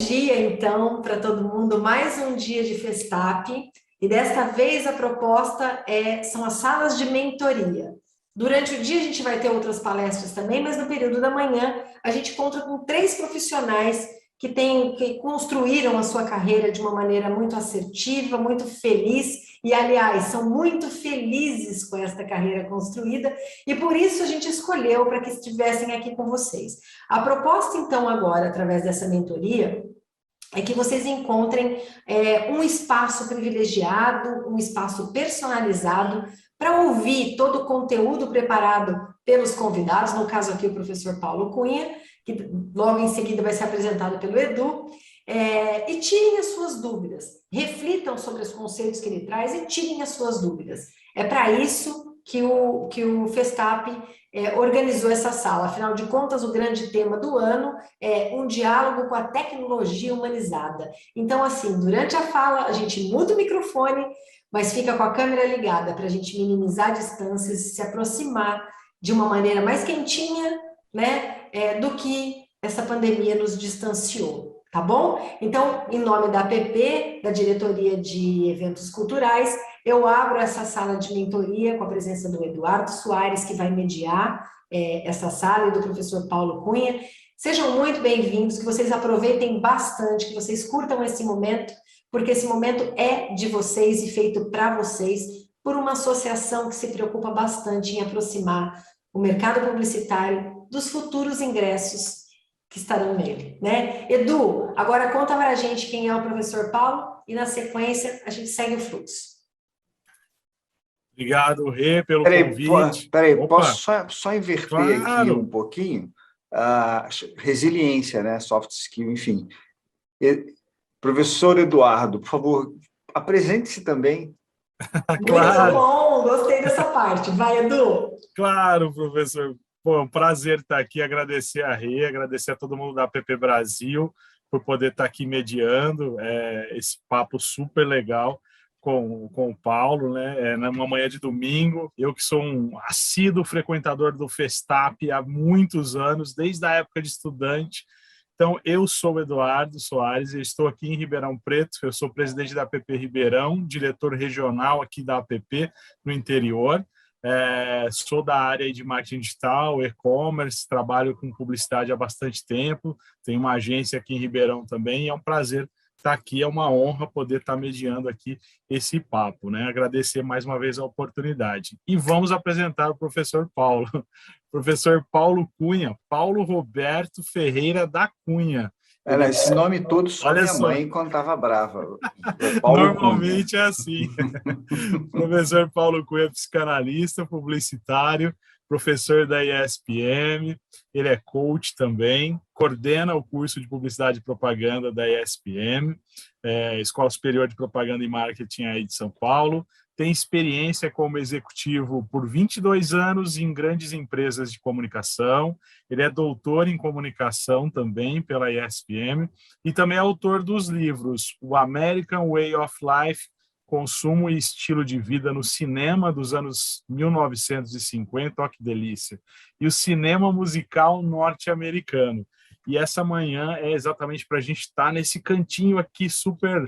Dia, então, para todo mundo, mais um dia de Festap, e desta vez a proposta são as salas de mentoria. Durante o dia a gente vai ter outras palestras também, mas no período da manhã a gente conta com 3 profissionais que construíram a sua carreira de uma maneira muito assertiva, muito feliz, e aliás, são muito felizes com esta carreira construída, e por isso a gente escolheu para que estivessem aqui com vocês. A proposta, então, agora, através dessa mentoria, é que vocês encontrem um espaço privilegiado, um espaço personalizado para ouvir todo o conteúdo preparado pelos convidados, no caso aqui o professor Paulo Cunha, que logo em seguida vai ser apresentado pelo Edu, e tirem as suas dúvidas, reflitam sobre os conceitos que ele traz e tirem as suas dúvidas. É para isso que o Festap organizou essa sala. Afinal de contas, o grande tema do ano é um diálogo com a tecnologia humanizada. Então, assim, durante a fala, a gente muda o microfone, mas fica com a câmera ligada para a gente minimizar distâncias e se aproximar de uma maneira mais quentinha, né, do que essa pandemia nos distanciou. Tá bom? Então, em nome da APP, da Diretoria de Eventos Culturais, eu abro essa sala de mentoria com a presença do Eduardo Soares, que vai mediar essa sala, e do professor Paulo Cunha. Sejam muito bem-vindos, que vocês aproveitem bastante, que vocês curtam esse momento, porque esse momento é de vocês e feito para vocês, por uma associação que se preocupa bastante em aproximar o mercado publicitário dos futuros ingressos que estarão nele, né? Edu, agora conta para a gente quem é o professor Paulo e, na sequência, a gente segue o fluxo. Obrigado, Rê, pelo convite. Posso só inverter aqui um pouquinho? Resiliência, né? Soft skill, enfim. Professor Eduardo, por favor, apresente-se também. Claro. Muito bom, gostei dessa parte. Vai, Edu. Claro, professor. Pô, é um prazer estar aqui, agradecer a Rê, agradecer a todo mundo da APP Brasil por poder estar aqui mediando esse papo super legal com o Paulo, né? Numa manhã de domingo. Eu que sou um assíduo frequentador do Festap há muitos anos, desde a época de estudante. Então, eu sou o Eduardo Soares e estou aqui em Ribeirão Preto. Eu sou presidente da APP Ribeirão, diretor regional aqui da APP no interior. Sou da área de marketing digital, e-commerce, trabalho com publicidade há bastante tempo, tenho uma agência aqui em Ribeirão também, e é um prazer estar aqui, é uma honra poder estar mediando aqui esse papo, né? Agradecer mais uma vez a oportunidade. E vamos apresentar o professor Paulo. Professor Paulo Cunha, Paulo Roberto Ferreira da Cunha. Esse nome todo só minha mãe quando estava brava. Normalmente é assim. Professor Paulo Cunha, psicanalista, publicitário, professor da ESPM, ele é coach também, coordena o curso de Publicidade e Propaganda da ESPM, Escola Superior de Propaganda e Marketing aí de São Paulo, tem experiência como executivo por 22 anos em grandes empresas de comunicação, ele é doutor em comunicação também pela ESPM e também é autor dos livros O American Way of Life, Consumo e Estilo de Vida no Cinema dos anos 1950, ó que delícia, e o Cinema Musical Norte-Americano. E essa manhã é exatamente para a gente estar nesse cantinho aqui super,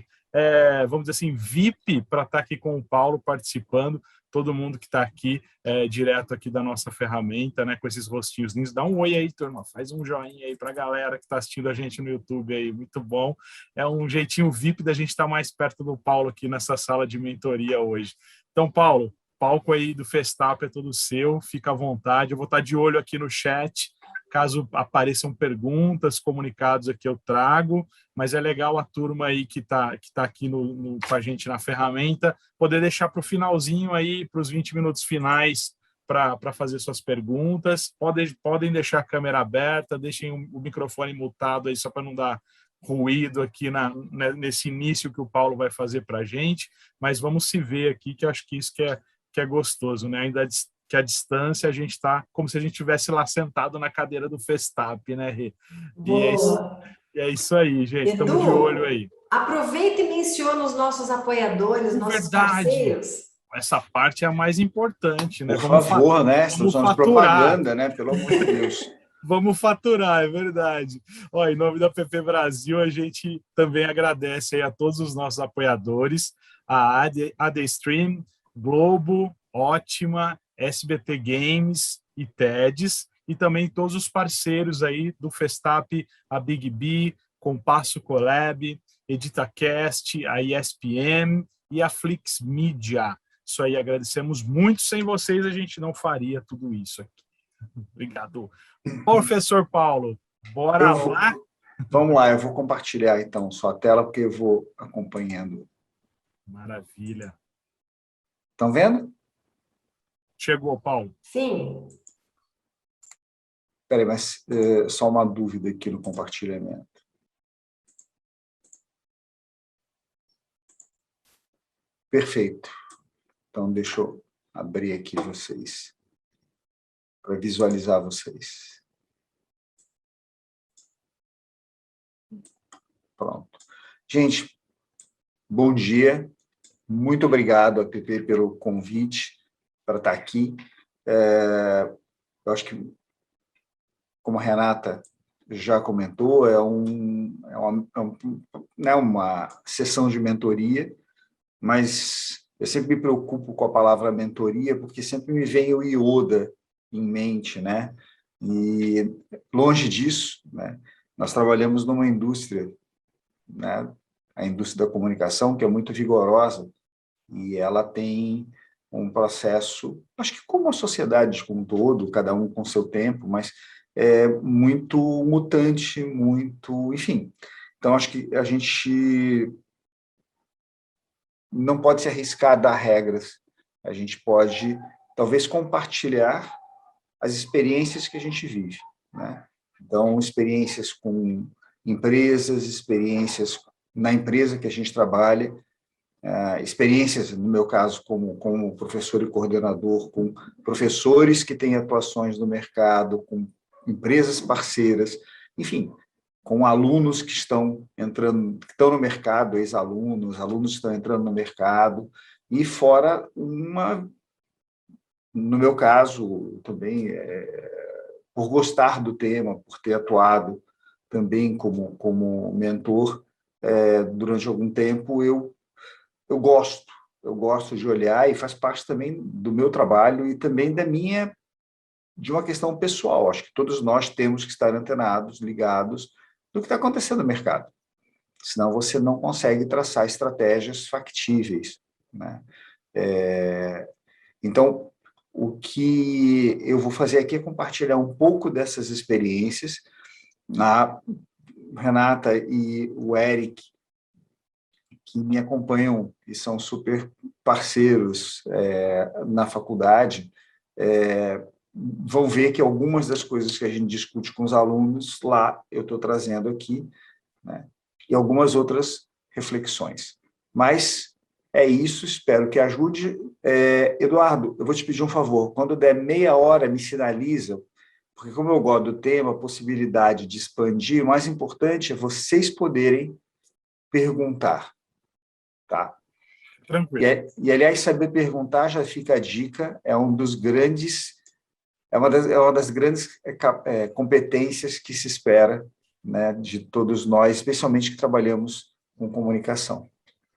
vamos dizer assim, VIP, para estar aqui com o Paulo participando, todo mundo que está aqui, direto aqui da nossa ferramenta, né, com esses rostinhos lindos. Dá um oi aí, turma, faz um joinha aí para a galera que está assistindo a gente no YouTube aí, muito bom. É um jeitinho VIP da gente estar mais perto do Paulo aqui nessa sala de mentoria hoje. Então, Paulo, palco aí do Festap é todo seu, fica à vontade, eu vou estar de olho aqui no chat, caso apareçam perguntas, comunicados aqui eu trago, mas é legal a turma aí que tá aqui com a gente na ferramenta, poder deixar para o finalzinho aí, para os 20 minutos finais, para fazer suas perguntas. Podem deixar a câmera aberta, deixem o microfone mutado aí, só para não dar ruído aqui nesse início que o Paulo vai fazer para a gente, mas vamos se ver aqui, que eu acho que isso que é gostoso, né? Ainda que a distância a gente está como se a gente estivesse lá sentado na cadeira do Festap, né, Rê? E é isso aí, gente. Estamos de olho aí. Aproveita e menciona os nossos apoiadores, nossos parceiros. Essa parte é a mais importante, né? Por favor, né? Estamos falando de propaganda, né? Pelo amor de Deus. Vamos faturar, é verdade. Ó, em nome da PP Brasil, a gente também agradece aí a todos os nossos apoiadores, a AD Stream, Globo, Ótima, SBT Games e TEDs, e também todos os parceiros aí do Festap, a Big B, Compasso Collab, EditaCast, a ESPM e a Flix Media. Isso aí, agradecemos muito. Sem vocês, a gente não faria tudo isso aqui. Obrigado. Professor Paulo, bora lá? Vamos lá, eu vou compartilhar então sua tela, porque eu vou acompanhando. Maravilha. Estão vendo? Chegou, Paulo. Sim. Espera aí, mas só uma dúvida aqui no compartilhamento. Perfeito. Então, deixa eu abrir aqui vocês, para visualizar vocês. Pronto. Gente, bom dia. Muito obrigado, APP, pelo convite para estar aqui. Eu acho que, como a Renata já comentou, é uma sessão de mentoria, mas eu sempre me preocupo com a palavra mentoria, porque sempre me vem o Yoda em mente, né? E longe disso, né? Nós trabalhamos numa indústria, né? A indústria da comunicação, que é muito vigorosa, e ela tem um processo, acho que como a sociedade como um todo, cada um com seu tempo, mas é muito mutante, muito, enfim. Então, acho que a gente não pode se arriscar a dar regras. A gente pode, talvez, compartilhar as experiências que a gente vive, né? Então, experiências com empresas, experiências na empresa que a gente trabalha, experiências, no meu caso, como professor e coordenador, com professores que têm atuações no mercado, com empresas parceiras, enfim, com alunos que estão entrando, que estão no mercado, ex-alunos, alunos que estão entrando no mercado, e fora no meu caso, também, por gostar do tema, por ter atuado também como mentor durante algum tempo, eu gosto de olhar, e faz parte também do meu trabalho e também de uma questão pessoal. Acho que todos nós temos que estar antenados, ligados do que está acontecendo no mercado. Senão você não consegue traçar estratégias factíveis, né? Então, o que eu vou fazer aqui é compartilhar um pouco dessas experiências. A Renata e o Eric, que me acompanham e são super parceiros na faculdade, vão ver que algumas das coisas que a gente discute com os alunos lá, eu estou trazendo aqui, né? E algumas outras reflexões. Mas é isso, espero que ajude. Eduardo, eu vou te pedir um favor, quando der meia hora, me sinaliza, porque como eu gosto do tema, a possibilidade de expandir, o mais importante é vocês poderem perguntar, tá? Tranquilo. E aliás, saber perguntar, já fica a dica, é uma das grandes competências que se espera, né, de todos nós, especialmente que trabalhamos com comunicação.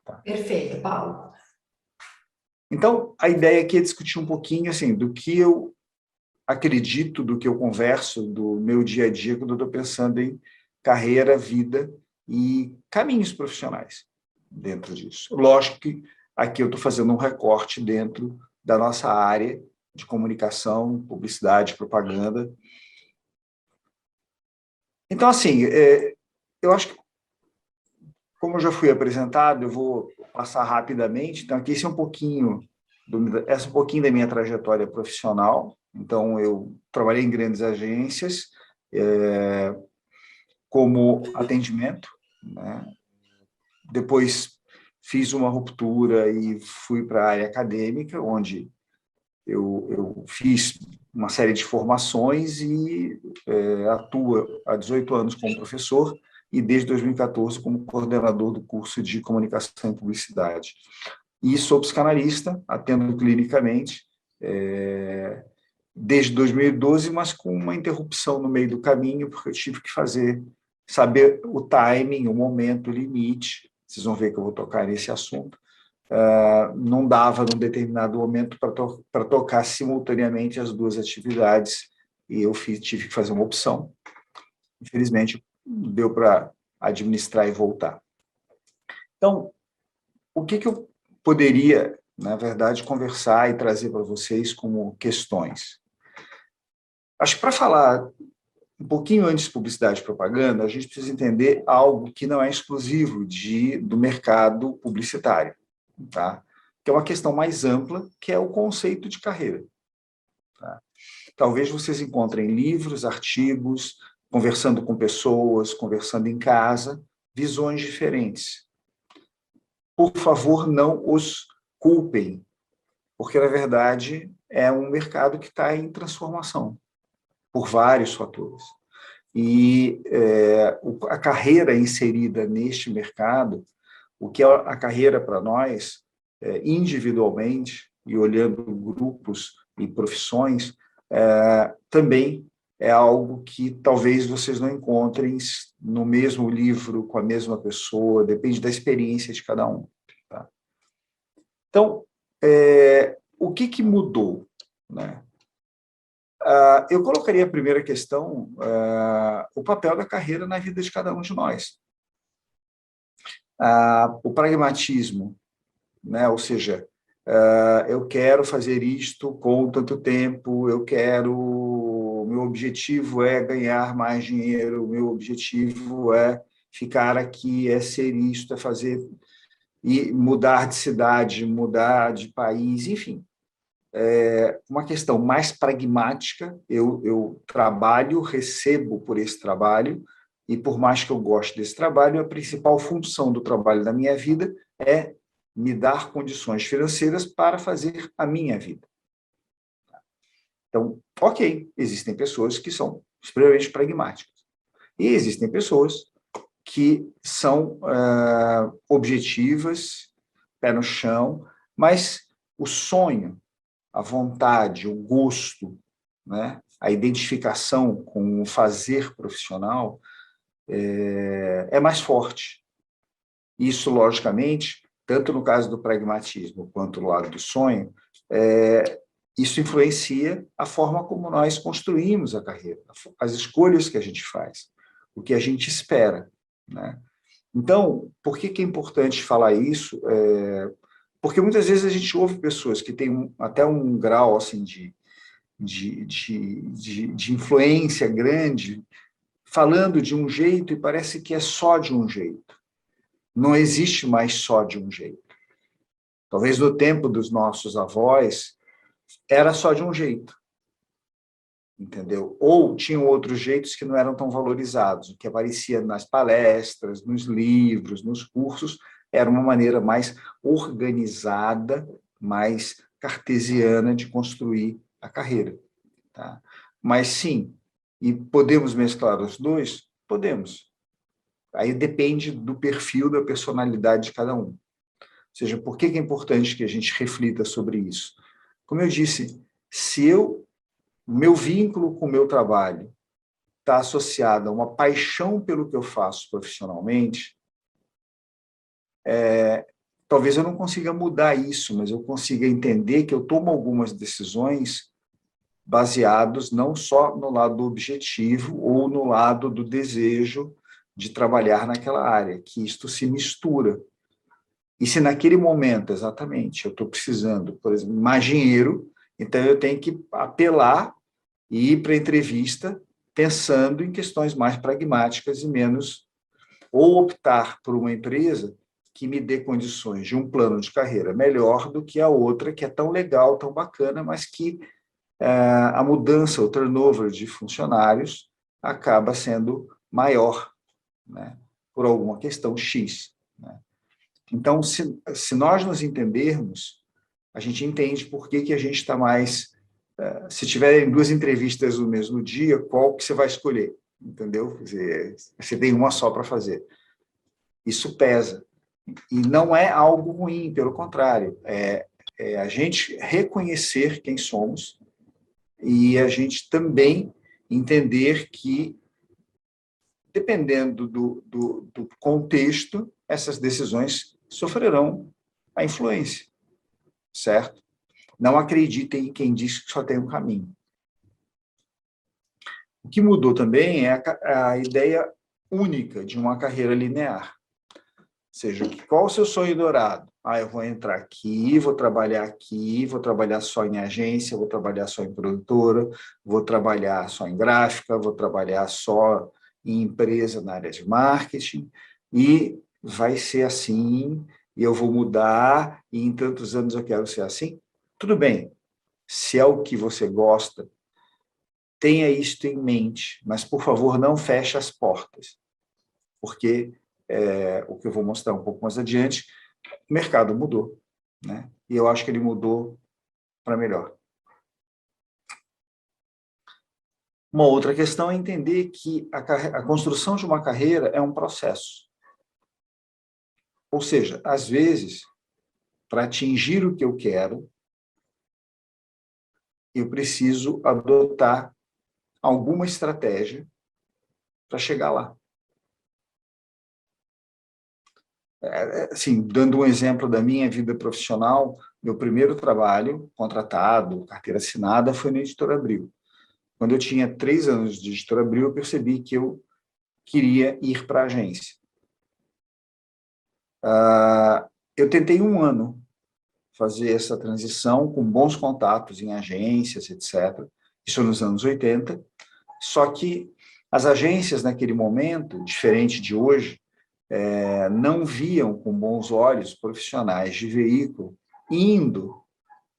Tá? Perfeito, Paulo. Então, a ideia aqui é discutir um pouquinho assim, do que eu acredito, do que eu converso, do meu dia a dia, quando eu estou pensando em carreira, vida e caminhos profissionais dentro disso. Lógico que aqui eu estou fazendo um recorte dentro da nossa área de comunicação, publicidade, propaganda. Então, assim, eu acho que, como eu já fui apresentado, eu vou passar rapidamente. Então, aqui esse é um pouquinho da minha trajetória profissional. Então, eu trabalhei em grandes agências como atendimento, né? Depois fiz uma ruptura e fui para a área acadêmica, onde eu fiz uma série de formações e atuo há 18 anos como professor e desde 2014 como coordenador do curso de comunicação e publicidade. E sou psicanalista, atendo clinicamente, desde 2012, mas com uma interrupção no meio do caminho, porque eu tive que saber o timing, o momento, o limite. Vocês vão ver que eu vou tocar nesse assunto. Não dava, num determinado momento, para tocar simultaneamente as duas atividades, e eu tive que fazer uma opção. Infelizmente, deu para administrar e voltar. Então, o que eu poderia, na verdade, conversar e trazer para vocês como questões? Acho que para falar um pouquinho antes de publicidade e propaganda, a gente precisa entender algo que não é exclusivo do mercado publicitário, tá? Que é uma questão mais ampla, que é o conceito de carreira. Tá? Talvez vocês encontrem livros, artigos, conversando com pessoas, conversando em casa, visões diferentes. Por favor, não os culpem, porque, na verdade, é um mercado que está em transformação, por vários fatores. E a carreira inserida neste mercado, o que é a carreira para nós, individualmente, e olhando grupos e profissões, também é algo que talvez vocês não encontrem no mesmo livro, com a mesma pessoa, depende da experiência de cada um. Tá? Então, o que mudou, né? Eu colocaria a primeira questão, o papel da carreira na vida de cada um de nós. O pragmatismo, né? Ou seja, eu quero fazer isto com tanto tempo, meu objetivo é ganhar mais dinheiro, meu objetivo é ficar aqui, é ser isto, é fazer, e mudar de cidade, mudar de país, enfim. Uma questão mais pragmática, eu trabalho, recebo por esse trabalho, e por mais que eu goste desse trabalho, a principal função do trabalho da minha vida é me dar condições financeiras para fazer a minha vida. Então, ok, existem pessoas que são extremamente pragmáticas, e existem pessoas que são objetivas, pé no chão, mas o sonho, a vontade, o gosto, né, a identificação com o fazer profissional é mais forte. Isso, logicamente, tanto no caso do pragmatismo quanto no lado do sonho, isso influencia a forma como nós construímos a carreira, as escolhas que a gente faz, o que a gente espera, né? Então, por que é importante falar isso? Porque muitas vezes a gente ouve pessoas que têm até um grau assim, de influência grande, falando de um jeito e parece que é só de um jeito. Não existe mais só de um jeito. Talvez no tempo dos nossos avós, era só de um jeito. Entendeu? Ou tinham outros jeitos que não eram tão valorizados. O que aparecia nas palestras, nos livros, nos cursos, era uma maneira mais organizada, mais cartesiana de construir a carreira. Tá? Mas sim, e podemos mesclar os dois? Podemos. Aí depende do perfil, da personalidade de cada um. Ou seja, por que é importante que a gente reflita sobre isso? Como eu disse, se o meu vínculo com o meu trabalho está associado a uma paixão pelo que eu faço profissionalmente, talvez eu não consiga mudar isso, mas eu consiga entender que eu tomo algumas decisões baseados não só no lado do objetivo ou no lado do desejo de trabalhar naquela área, que isto se mistura. E se naquele momento, exatamente, eu estou precisando, por exemplo, mais dinheiro, então eu tenho que apelar e ir para a entrevista pensando em questões mais pragmáticas e menos, ou optar por uma empresa que me dê condições de um plano de carreira melhor do que a outra, que é tão legal, tão bacana, mas que a mudança, o turnover de funcionários acaba sendo maior, né, por alguma questão X. Né? Então, se nós nos entendermos, a gente entende por que a gente está mais... se tiverem duas entrevistas no mesmo dia, qual que você vai escolher? Entendeu? Quer dizer, você tem uma só para fazer. Isso pesa. E não é algo ruim, pelo contrário. É a gente reconhecer quem somos e a gente também entender que, dependendo do contexto, essas decisões sofrerão a influência, certo? Não acreditem em quem diz que só tem um caminho. O que mudou também é a ideia única de uma carreira linear. Ou seja, qual o seu sonho dourado? Eu vou entrar aqui, vou trabalhar só em agência, vou trabalhar só em produtora, vou trabalhar só em gráfica, vou trabalhar só em empresa na área de marketing, e vai ser assim, e eu vou mudar, e em tantos anos eu quero ser assim. Tudo bem, se é o que você gosta, tenha isto em mente, mas, por favor, não feche as portas, porque o que eu vou mostrar um pouco mais adiante, o mercado mudou, né? E eu acho que ele mudou para melhor. Uma outra questão é entender que a construção de uma carreira é um processo. Ou seja, às vezes, para atingir o que eu quero, eu preciso adotar alguma estratégia para chegar lá. Assim, dando um exemplo da minha vida profissional, meu primeiro trabalho, contratado, carteira assinada, foi na Editora Abril. Quando eu tinha 3 anos de Editora Abril, eu percebi que eu queria ir para a agência. Eu tentei 1 ano fazer essa transição com bons contatos em agências, etc. Isso nos anos 80. Só que as agências, naquele momento, diferente de hoje, não viam com bons olhos profissionais de veículo indo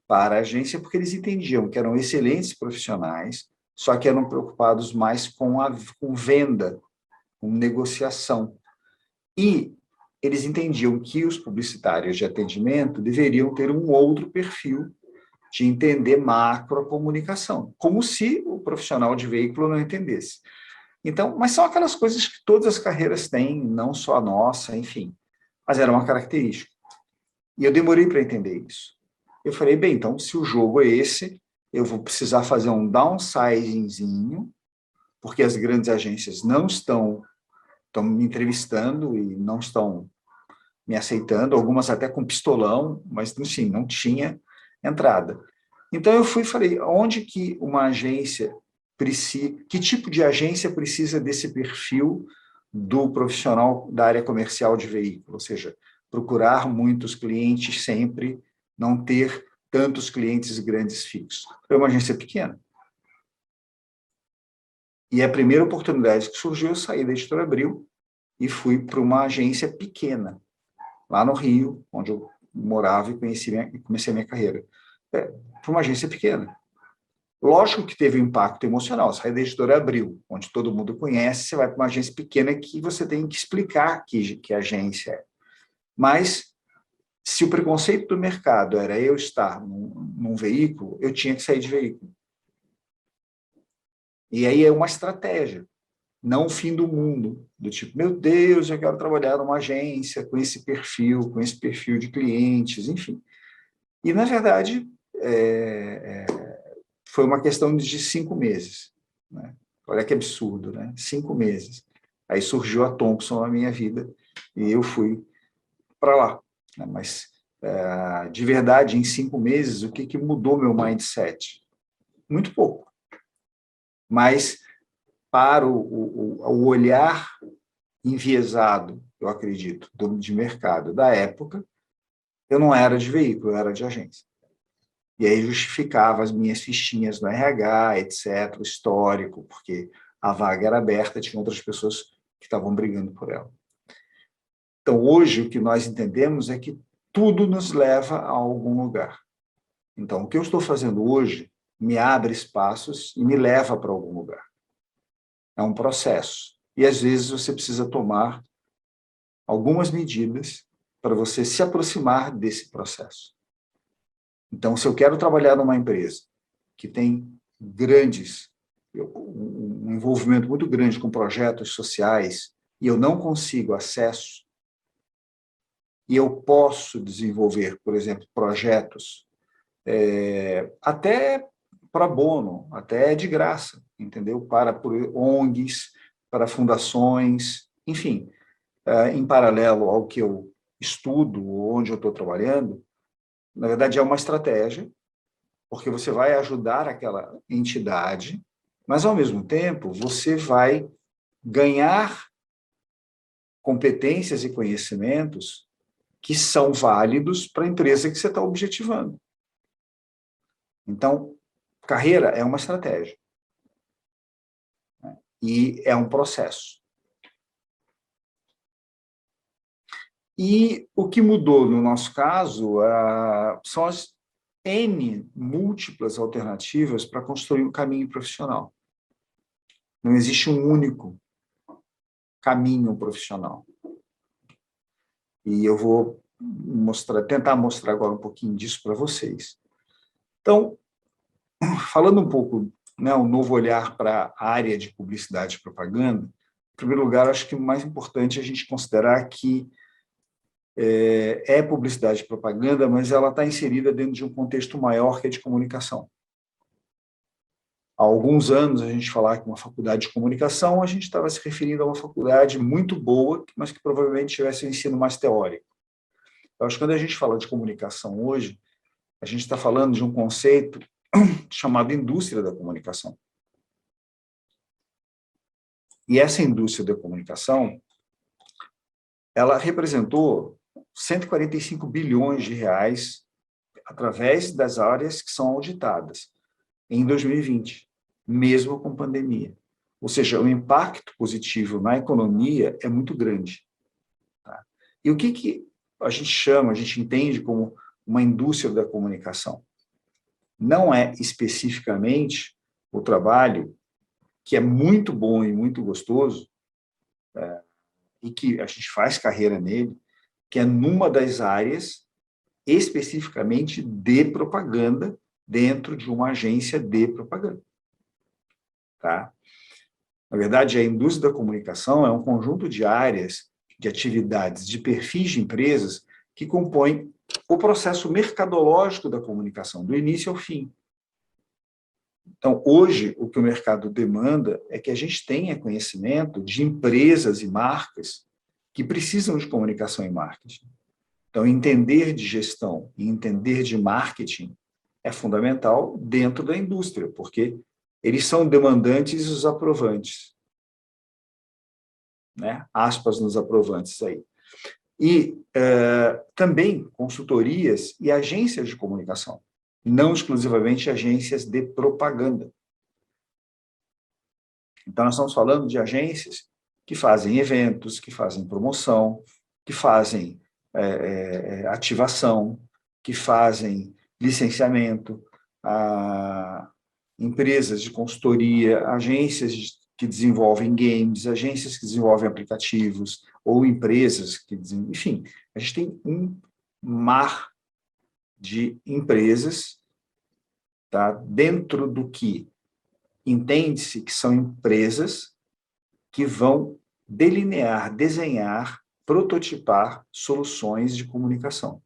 para a agência, porque eles entendiam que eram excelentes profissionais, só que eram preocupados mais com venda, com negociação. E eles entendiam que os publicitários de atendimento deveriam ter um outro perfil de entender macrocomunicação, como se o profissional de veículo não entendesse. Então, mas são aquelas coisas que todas as carreiras têm, não só a nossa, enfim. Mas era uma característica. E eu demorei para entender isso. Eu falei, bem, então, se o jogo é esse, eu vou precisar fazer um downsizingzinho, porque as grandes agências não estão me entrevistando e não estão me aceitando, algumas até com pistolão, mas, enfim, não tinha entrada. Então, eu fui e falei, onde que uma agência que tipo de agência precisa desse perfil do profissional da área comercial de veículo? Ou seja, procurar muitos clientes sempre, não ter tantos clientes grandes fixos. Foi uma agência pequena. E a primeira oportunidade que surgiu, eu saí da Editora Abril e fui para uma agência pequena, lá no Rio, onde eu morava e comecei a minha carreira. Foi uma agência pequena. Lógico que teve um impacto emocional. Sai da Editora Abril, onde todo mundo conhece, você vai para uma agência pequena que você tem que explicar que agência é. Mas, se o preconceito do mercado era eu estar num veículo, eu tinha que sair de veículo. E aí é uma estratégia, não o fim do mundo, do tipo, meu Deus, eu quero trabalhar numa agência com esse perfil de clientes, enfim. E, na verdade, foi uma questão de 5 meses. Né? Olha que absurdo, né? 5 meses. Aí surgiu a Thomson na minha vida e eu fui para lá. Né? Mas, de verdade, em 5 meses, o que mudou meu mindset? Muito pouco. Mas, para o olhar enviesado, eu acredito, de mercado da época, eu não era de veículo, eu era de agência. E aí justificava as minhas fichinhas no RH, etc., o histórico, porque a vaga era aberta, tinha outras pessoas que estavam brigando por ela. Então, hoje, o que nós entendemos é que tudo nos leva a algum lugar. Então, o que eu estou fazendo hoje me abre espaços e me leva para algum lugar. É um processo. E, às vezes, você precisa tomar algumas medidas para você se aproximar desse processo. Então, se eu quero trabalhar numa empresa que tem um envolvimento muito grande com projetos sociais e eu não consigo acesso, e eu posso desenvolver, por exemplo, projetos até pro bono, até de graça, entendeu? Por ONGs, para fundações, enfim, em paralelo ao que eu estudo, onde eu estou trabalhando, na verdade é uma estratégia, porque você vai ajudar aquela entidade, mas, ao mesmo tempo, você vai ganhar competências e conhecimentos que são válidos para a empresa que você está objetivando. Então, carreira é uma estratégia, né? E é um processo. E o que mudou no nosso caso são as N múltiplas alternativas para construir um caminho profissional. Não existe um único caminho profissional. E eu vou tentar mostrar agora um pouquinho disso para vocês. Então, falando um pouco, né, um novo olhar para a área de publicidade e propaganda, em primeiro lugar, acho que o mais importante é a gente considerar que é publicidade e propaganda, mas ela está inserida dentro de um contexto maior que é de comunicação. Há alguns anos, a gente falava que uma faculdade de comunicação, a gente estava se referindo a uma faculdade muito boa, mas que provavelmente tivesse um ensino mais teórico. Eu acho que quando a gente fala de comunicação hoje, a gente está falando de um conceito chamado indústria da comunicação. E essa indústria da comunicação, ela representou 145 bilhões de reais através das áreas que são auditadas em 2020, mesmo com pandemia. Ou seja, o impacto positivo na economia é muito grande. Tá? E o que a gente entende como uma indústria da comunicação? Não é especificamente o trabalho que é muito bom e muito gostoso, e que a gente faz carreira nele, que é numa das áreas especificamente de propaganda dentro de uma agência de propaganda. Tá? Na verdade, a indústria da comunicação é um conjunto de áreas, de atividades, de perfis de empresas que compõem o processo mercadológico da comunicação, do início ao fim. Então, hoje, o que o mercado demanda é que a gente tenha conhecimento de empresas e marcas que precisam de comunicação e marketing. Então, entender de gestão e entender de marketing é fundamental dentro da indústria, porque eles são demandantes e os aprovantes. Né? Aspas nos aprovantes aí. E também consultorias e agências de comunicação, não exclusivamente agências de propaganda. Então, nós estamos falando de agências que fazem eventos, que fazem promoção, que fazem ativação, que fazem licenciamento, empresas de consultoria, agências que desenvolvem games, agências que desenvolvem aplicativos, ou empresas que desenvolvem... Enfim, a gente tem um mar de empresas, tá, dentro do que entende-se que são empresas que vão delinear, desenhar, prototipar soluções de comunicação.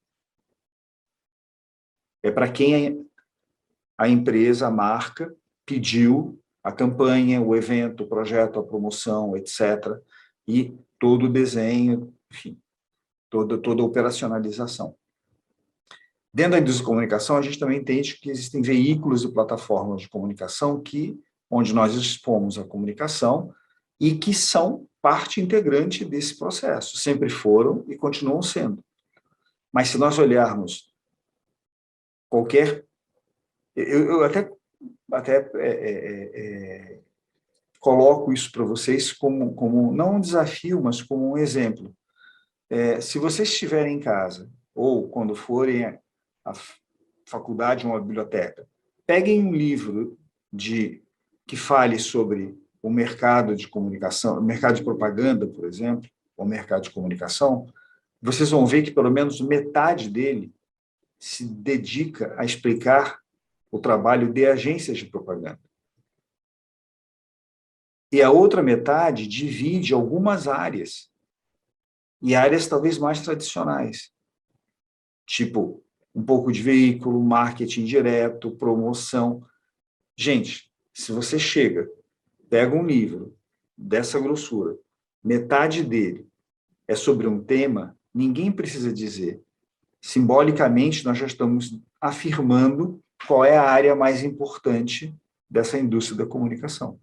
É para quem a empresa, a marca, pediu a campanha, o evento, o projeto, a promoção, etc., e todo o desenho, enfim, toda a operacionalização. Dentro da indústria de comunicação, a gente também entende que existem veículos e plataformas de comunicação onde nós expomos a comunicação e que são parte integrante desse processo, sempre foram e continuam sendo. Mas se nós olharmos qualquer... Eu até coloco isso para vocês como não um desafio, mas como um exemplo. Se vocês estiverem em casa, ou quando forem à faculdade ou à biblioteca, peguem um livro que fale sobre o mercado de comunicação, o mercado de propaganda, por exemplo, ou mercado de comunicação, vocês vão ver que pelo menos metade dele se dedica a explicar o trabalho de agências de propaganda. E a outra metade divide algumas áreas, e áreas talvez mais tradicionais, tipo um pouco de veículo, marketing direto, promoção. Gente, se você chega, pega um livro dessa grossura, metade dele é sobre um tema, ninguém precisa dizer. Simbolicamente, nós já estamos afirmando qual é a área mais importante dessa indústria da comunicação.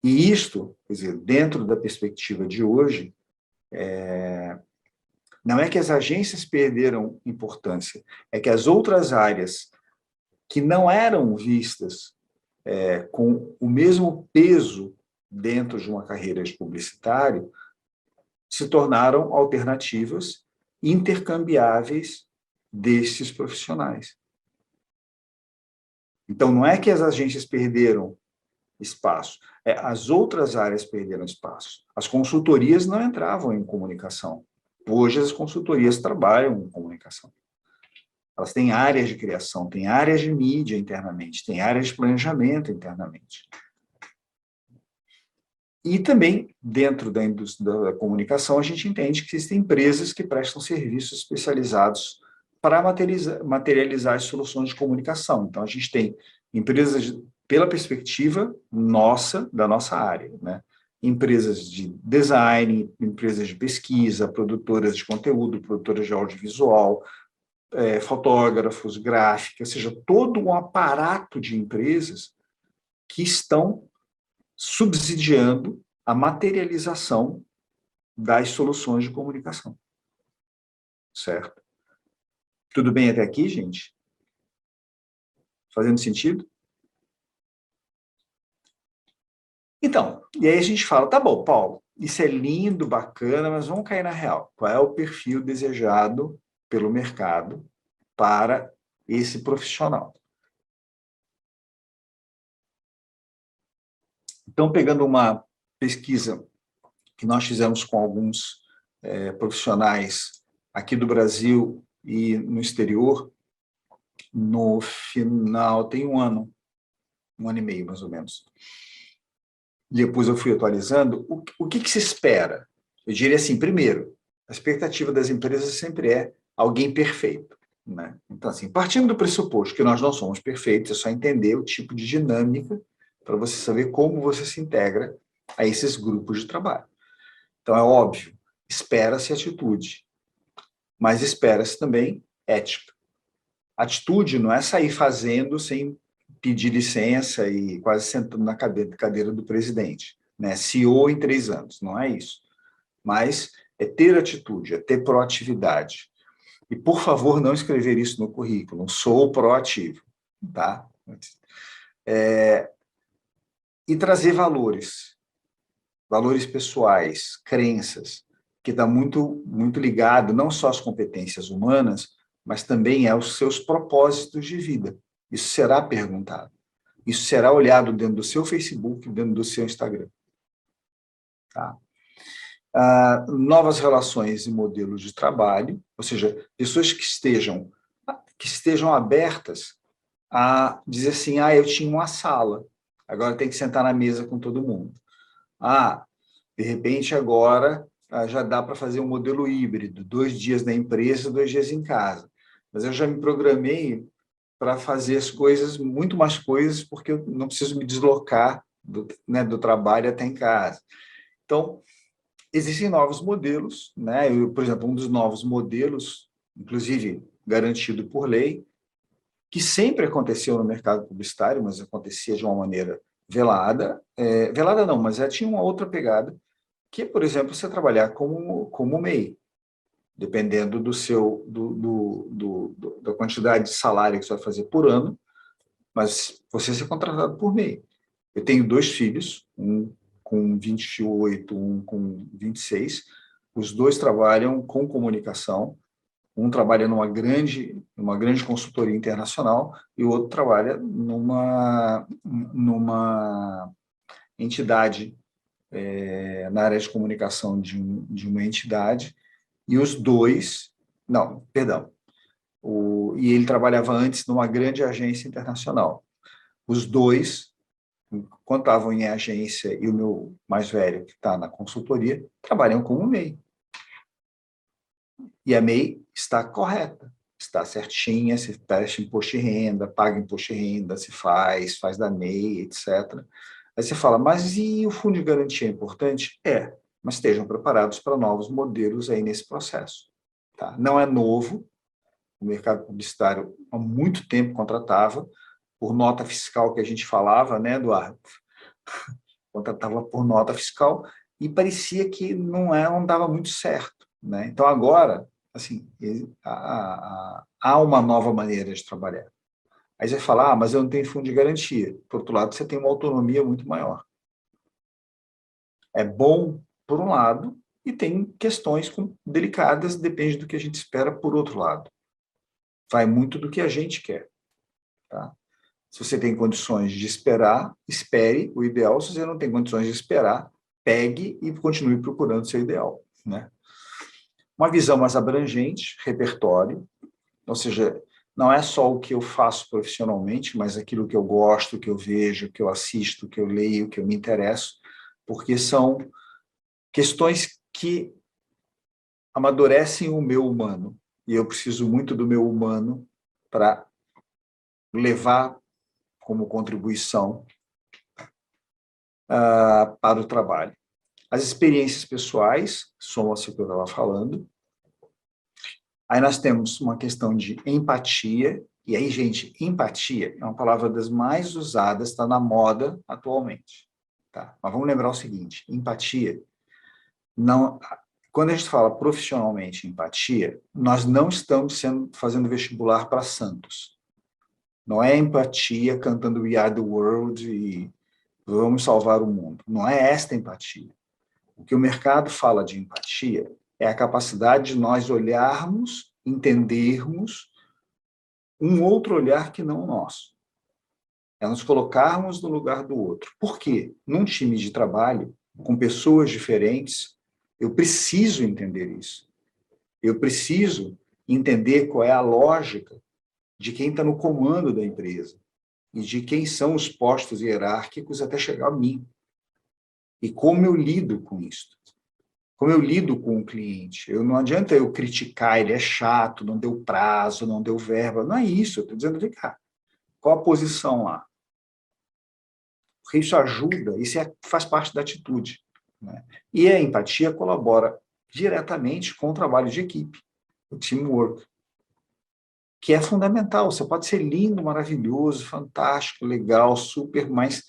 E isto, quer dizer, dentro da perspectiva de hoje, não é que as agências perderam importância, é que as outras áreas que não eram vistas com o mesmo peso dentro de uma carreira de publicitário se tornaram alternativas intercambiáveis desses profissionais. Então, não é que as agências perderam espaço, as outras áreas perderam espaço. As consultorias não entravam em comunicação. Hoje, as consultorias trabalham em comunicação. Elas têm áreas de criação, têm áreas de mídia internamente, têm áreas de planejamento internamente. E também, dentro da indústria da comunicação, a gente entende que existem empresas que prestam serviços especializados para materializar as soluções de comunicação. Então, a gente tem empresas, pela perspectiva nossa, da nossa área, né? Empresas de design, empresas de pesquisa, produtoras de conteúdo, produtoras de audiovisual, fotógrafos, gráficas, ou seja, todo um aparato de empresas que estão subsidiando a materialização das soluções de comunicação. Certo? Tudo bem até aqui, gente? Fazendo sentido? Então, e aí a gente fala, tá bom, Paulo, isso é lindo, bacana, mas vamos cair na real. Qual é o perfil desejado pelo mercado para esse profissional? Então, pegando uma pesquisa que nós fizemos com alguns profissionais aqui do Brasil e no exterior, no final, tem um ano e meio, mais ou menos. Depois eu fui atualizando. O que se espera? Eu diria assim, primeiro, a expectativa das empresas sempre é alguém perfeito, né? Então, assim, partindo do pressuposto que nós não somos perfeitos, é só entender o tipo de dinâmica para você saber como você se integra a esses grupos de trabalho. Então, é óbvio, espera-se atitude, mas espera-se também ética. Atitude não é sair fazendo sem pedir licença e quase sentando na cadeira do presidente, né? CEO em 3 anos, não é isso. Mas é ter atitude, é ter proatividade. E, por favor, não escrever isso no currículo, sou proativo, tá? E trazer valores pessoais, crenças, que está muito ligado não só às competências humanas, mas também aos seus propósitos de vida. Isso será perguntado. Isso será olhado dentro do seu Facebook, dentro do seu Instagram. Tá? Novas relações e modelos de trabalho, ou seja, pessoas que estejam abertas a dizer assim, eu tinha uma sala, agora tem que sentar na mesa com todo mundo. De repente agora já dá para fazer um modelo híbrido, 2 dias na empresa, 2 dias em casa. Mas eu já me programei para fazer as coisas, muito mais coisas, porque eu não preciso me deslocar do trabalho até em casa. Então, existem novos modelos, né? Por exemplo, um dos novos modelos, inclusive garantido por lei, que sempre aconteceu no mercado publicitário, mas acontecia de uma maneira velada. Velada não, mas tinha uma outra pegada, que, por exemplo, você trabalhar como MEI, dependendo da quantidade de salário que você vai fazer por ano, mas você ser contratado por MEI. Eu tenho 2 filhos, um com 28, um com 26, os 2 trabalham com comunicação, um trabalha numa grande consultoria internacional e o outro trabalha numa entidade, na área de comunicação de uma entidade, e os 2, não, perdão, e ele trabalhava antes numa grande agência internacional. Os 2, quando estavam em agência, e o meu mais velho, que está na consultoria, trabalham como MEI. E a MEI está correta. está certinha, se presta imposto de renda, paga imposto de renda, se faz da MEI, etc. Aí você fala, mas e o fundo de garantia é importante? É, mas estejam preparados para novos modelos aí nesse processo. Tá? Não é novo, o mercado publicitário há muito tempo contratava, por nota fiscal que a gente falava, né, Eduardo? Contratava por nota fiscal e parecia que não dava muito certo, né? Então, agora, assim, há uma nova maneira de trabalhar. Aí você vai falar, mas eu não tenho fundo de garantia. Por outro lado, você tem uma autonomia muito maior. É bom, por um lado, e tem questões delicadas, depende do que a gente espera por outro lado. Vai muito do que a gente quer. Tá? Se você tem condições de esperar, espere o ideal. Se você não tem condições de esperar, pegue e continue procurando o seu ideal. Né? Uma visão mais abrangente, repertório, ou seja, não é só o que eu faço profissionalmente, mas aquilo que eu gosto, que eu vejo, que eu assisto, que eu leio, que eu me interesso, porque são questões que amadurecem o meu humano, e eu preciso muito do meu humano para levar como contribuição para o trabalho. As experiências pessoais, soma-se o que eu estava falando. Aí nós temos uma questão de empatia, e aí, gente, empatia é uma palavra das mais usadas, está na moda atualmente. Tá? Mas vamos lembrar o seguinte, empatia, não, quando a gente fala profissionalmente empatia, nós não estamos fazendo vestibular para santos. Não é empatia cantando We Are the World e vamos salvar o mundo. Não é esta empatia. O que o mercado fala de empatia é a capacidade de nós olharmos, entendermos um outro olhar que não o nosso. É nos colocarmos no lugar do outro. Por quê? Num time de trabalho, com pessoas diferentes, eu preciso entender isso. Eu preciso entender qual é a lógica de quem está no comando da empresa e de quem são os postos hierárquicos até chegar a mim. E como eu lido com isso. Como eu lido com o cliente. Não adianta eu criticar, ele é chato, não deu prazo, não deu verba. Não é isso, eu estou dizendo, vem cá, qual a posição lá? Porque isso ajuda, isso faz parte da atitude. Né? E a empatia colabora diretamente com o trabalho de equipe, o teamwork, que é fundamental. Você pode ser lindo, maravilhoso, fantástico, legal, super, mas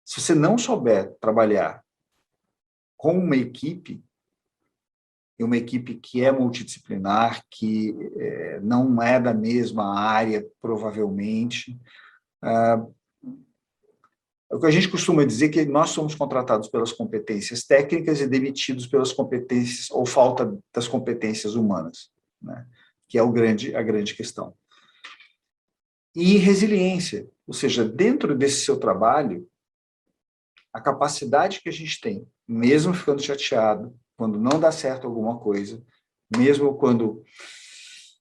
se você não souber trabalhar com uma equipe, e uma equipe que é multidisciplinar, que não é da mesma área, provavelmente. O que a gente costuma dizer é que nós somos contratados pelas competências técnicas e demitidos pelas competências, ou falta das competências humanas, né? Que é a grande questão. E resiliência, ou seja, dentro desse seu trabalho, a capacidade que a gente tem, mesmo ficando chateado, quando não dá certo alguma coisa, mesmo quando,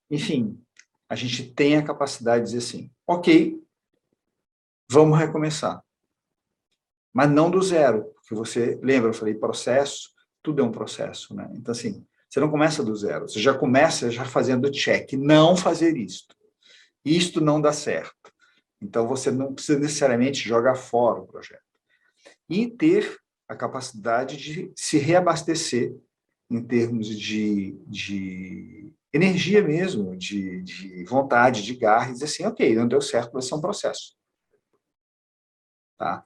enfim, a gente tem a capacidade de dizer assim, ok, vamos recomeçar. Mas não do zero, porque você, lembra, eu falei processo, tudo é um processo, né? Então, assim, você não começa do zero, você já começa fazendo check, não fazer isto não dá certo. Então, você não precisa necessariamente jogar fora o projeto. E ter a capacidade de se reabastecer em termos de energia mesmo, de vontade, de garra, e dizer assim, ok, não deu certo, vai ser um processo. Tá?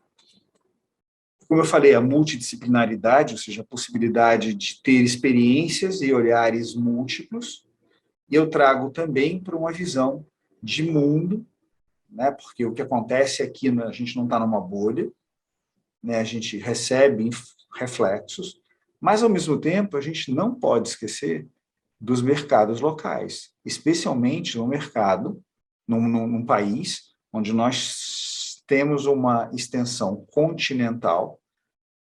Como eu falei, a multidisciplinaridade, ou seja, a possibilidade de ter experiências e olhares múltiplos, e eu trago também para uma visão de mundo, né? Porque o que acontece aqui, a gente não está numa bolha, né? A gente recebe reflexos, mas, ao mesmo tempo, a gente não pode esquecer dos mercados locais, especialmente no mercado, num país onde nós temos uma extensão continental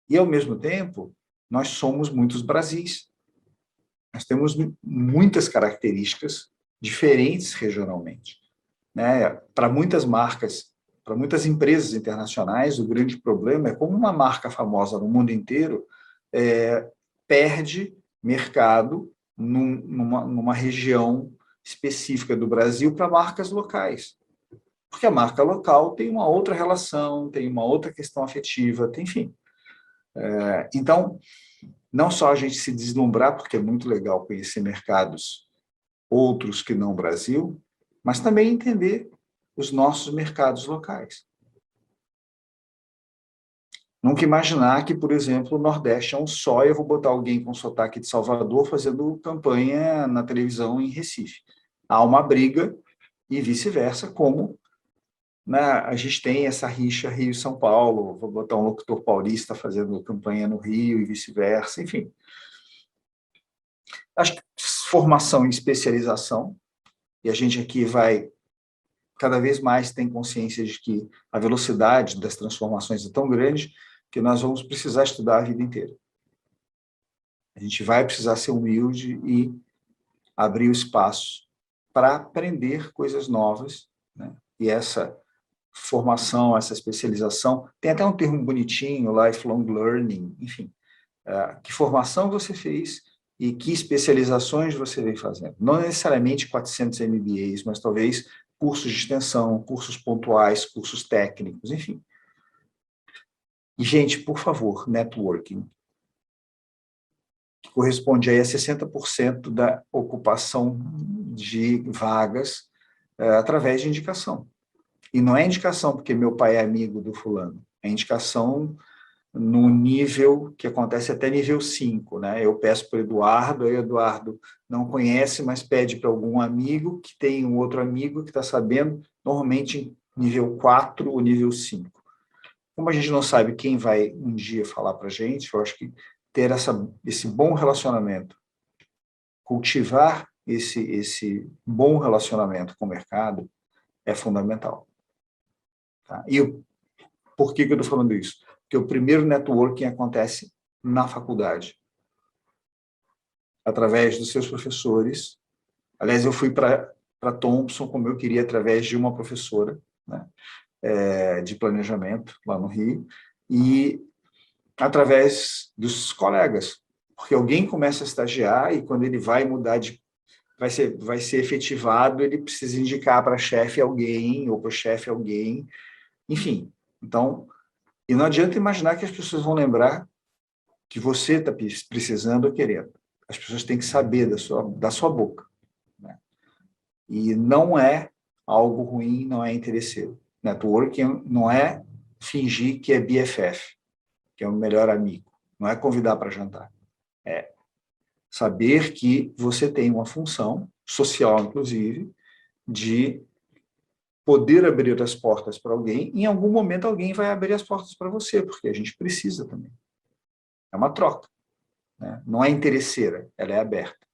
e, ao mesmo tempo, nós somos muitos Brasis. Nós temos muitas características diferentes regionalmente. Né? Para muitas marcas, para muitas empresas internacionais, o grande problema é como uma marca famosa no mundo inteiro perde mercado numa região específica do Brasil para marcas locais. Porque a marca local tem uma outra relação, tem uma outra questão afetiva, tem, enfim. Então, não só a gente se deslumbrar, porque é muito legal conhecer mercados outros que não o Brasil, mas também entender os nossos mercados locais. Nunca imaginar que, por exemplo, o Nordeste é um só e eu vou botar alguém com sotaque de Salvador fazendo campanha na televisão em Recife. Há uma briga e vice-versa, como, né, a gente tem essa rixa Rio-São Paulo, vou botar um locutor paulista fazendo campanha no Rio e vice-versa, enfim. Acho que formação e especialização, e a gente aqui vai cada vez mais tem consciência de que a velocidade das transformações é tão grande que nós vamos precisar estudar a vida inteira. A gente vai precisar ser humilde e abrir o espaço para aprender coisas novas, né? E essa formação, essa especialização, tem até um termo bonitinho, lifelong learning, enfim. Que formação você fez e que especializações você vem fazendo. Não necessariamente 400 MBAs, mas talvez cursos de extensão, cursos pontuais, cursos técnicos, enfim. E, gente, por favor, networking, que corresponde aí a 60% da ocupação de vagas através de indicação. E não é indicação porque meu pai é amigo do fulano, é indicação no nível que acontece até nível 5, né? Eu peço para o Eduardo, aí o Eduardo não conhece, mas pede para algum amigo que tem um outro amigo que está sabendo, normalmente em nível 4 ou nível 5. Como a gente não sabe quem vai um dia falar para a gente, eu acho que ter esse bom relacionamento, cultivar esse bom relacionamento com o mercado é fundamental. Tá? E por que eu estou falando isso? Porque o primeiro networking acontece na faculdade, através dos seus professores. Aliás, eu fui para Thompson, como eu queria, através de uma professora, né, de planejamento, lá no Rio, e através dos colegas, porque alguém começa a estagiar e quando ele vai mudar vai ser efetivado, ele precisa indicar para chefe alguém, ou para o chefe alguém, enfim. Então, e não adianta imaginar que as pessoas vão lembrar que você está precisando ou querendo. As pessoas têm que saber da sua boca, né? E não é algo ruim, não é interesseiro. Networking não é fingir que é BFF, que é o melhor amigo. Não é convidar para jantar. É saber que você tem uma função social, inclusive, de poder abrir as portas para alguém. Em algum momento, alguém vai abrir as portas para você, porque a gente precisa também. É uma troca, né? Não é interesseira, ela é aberta.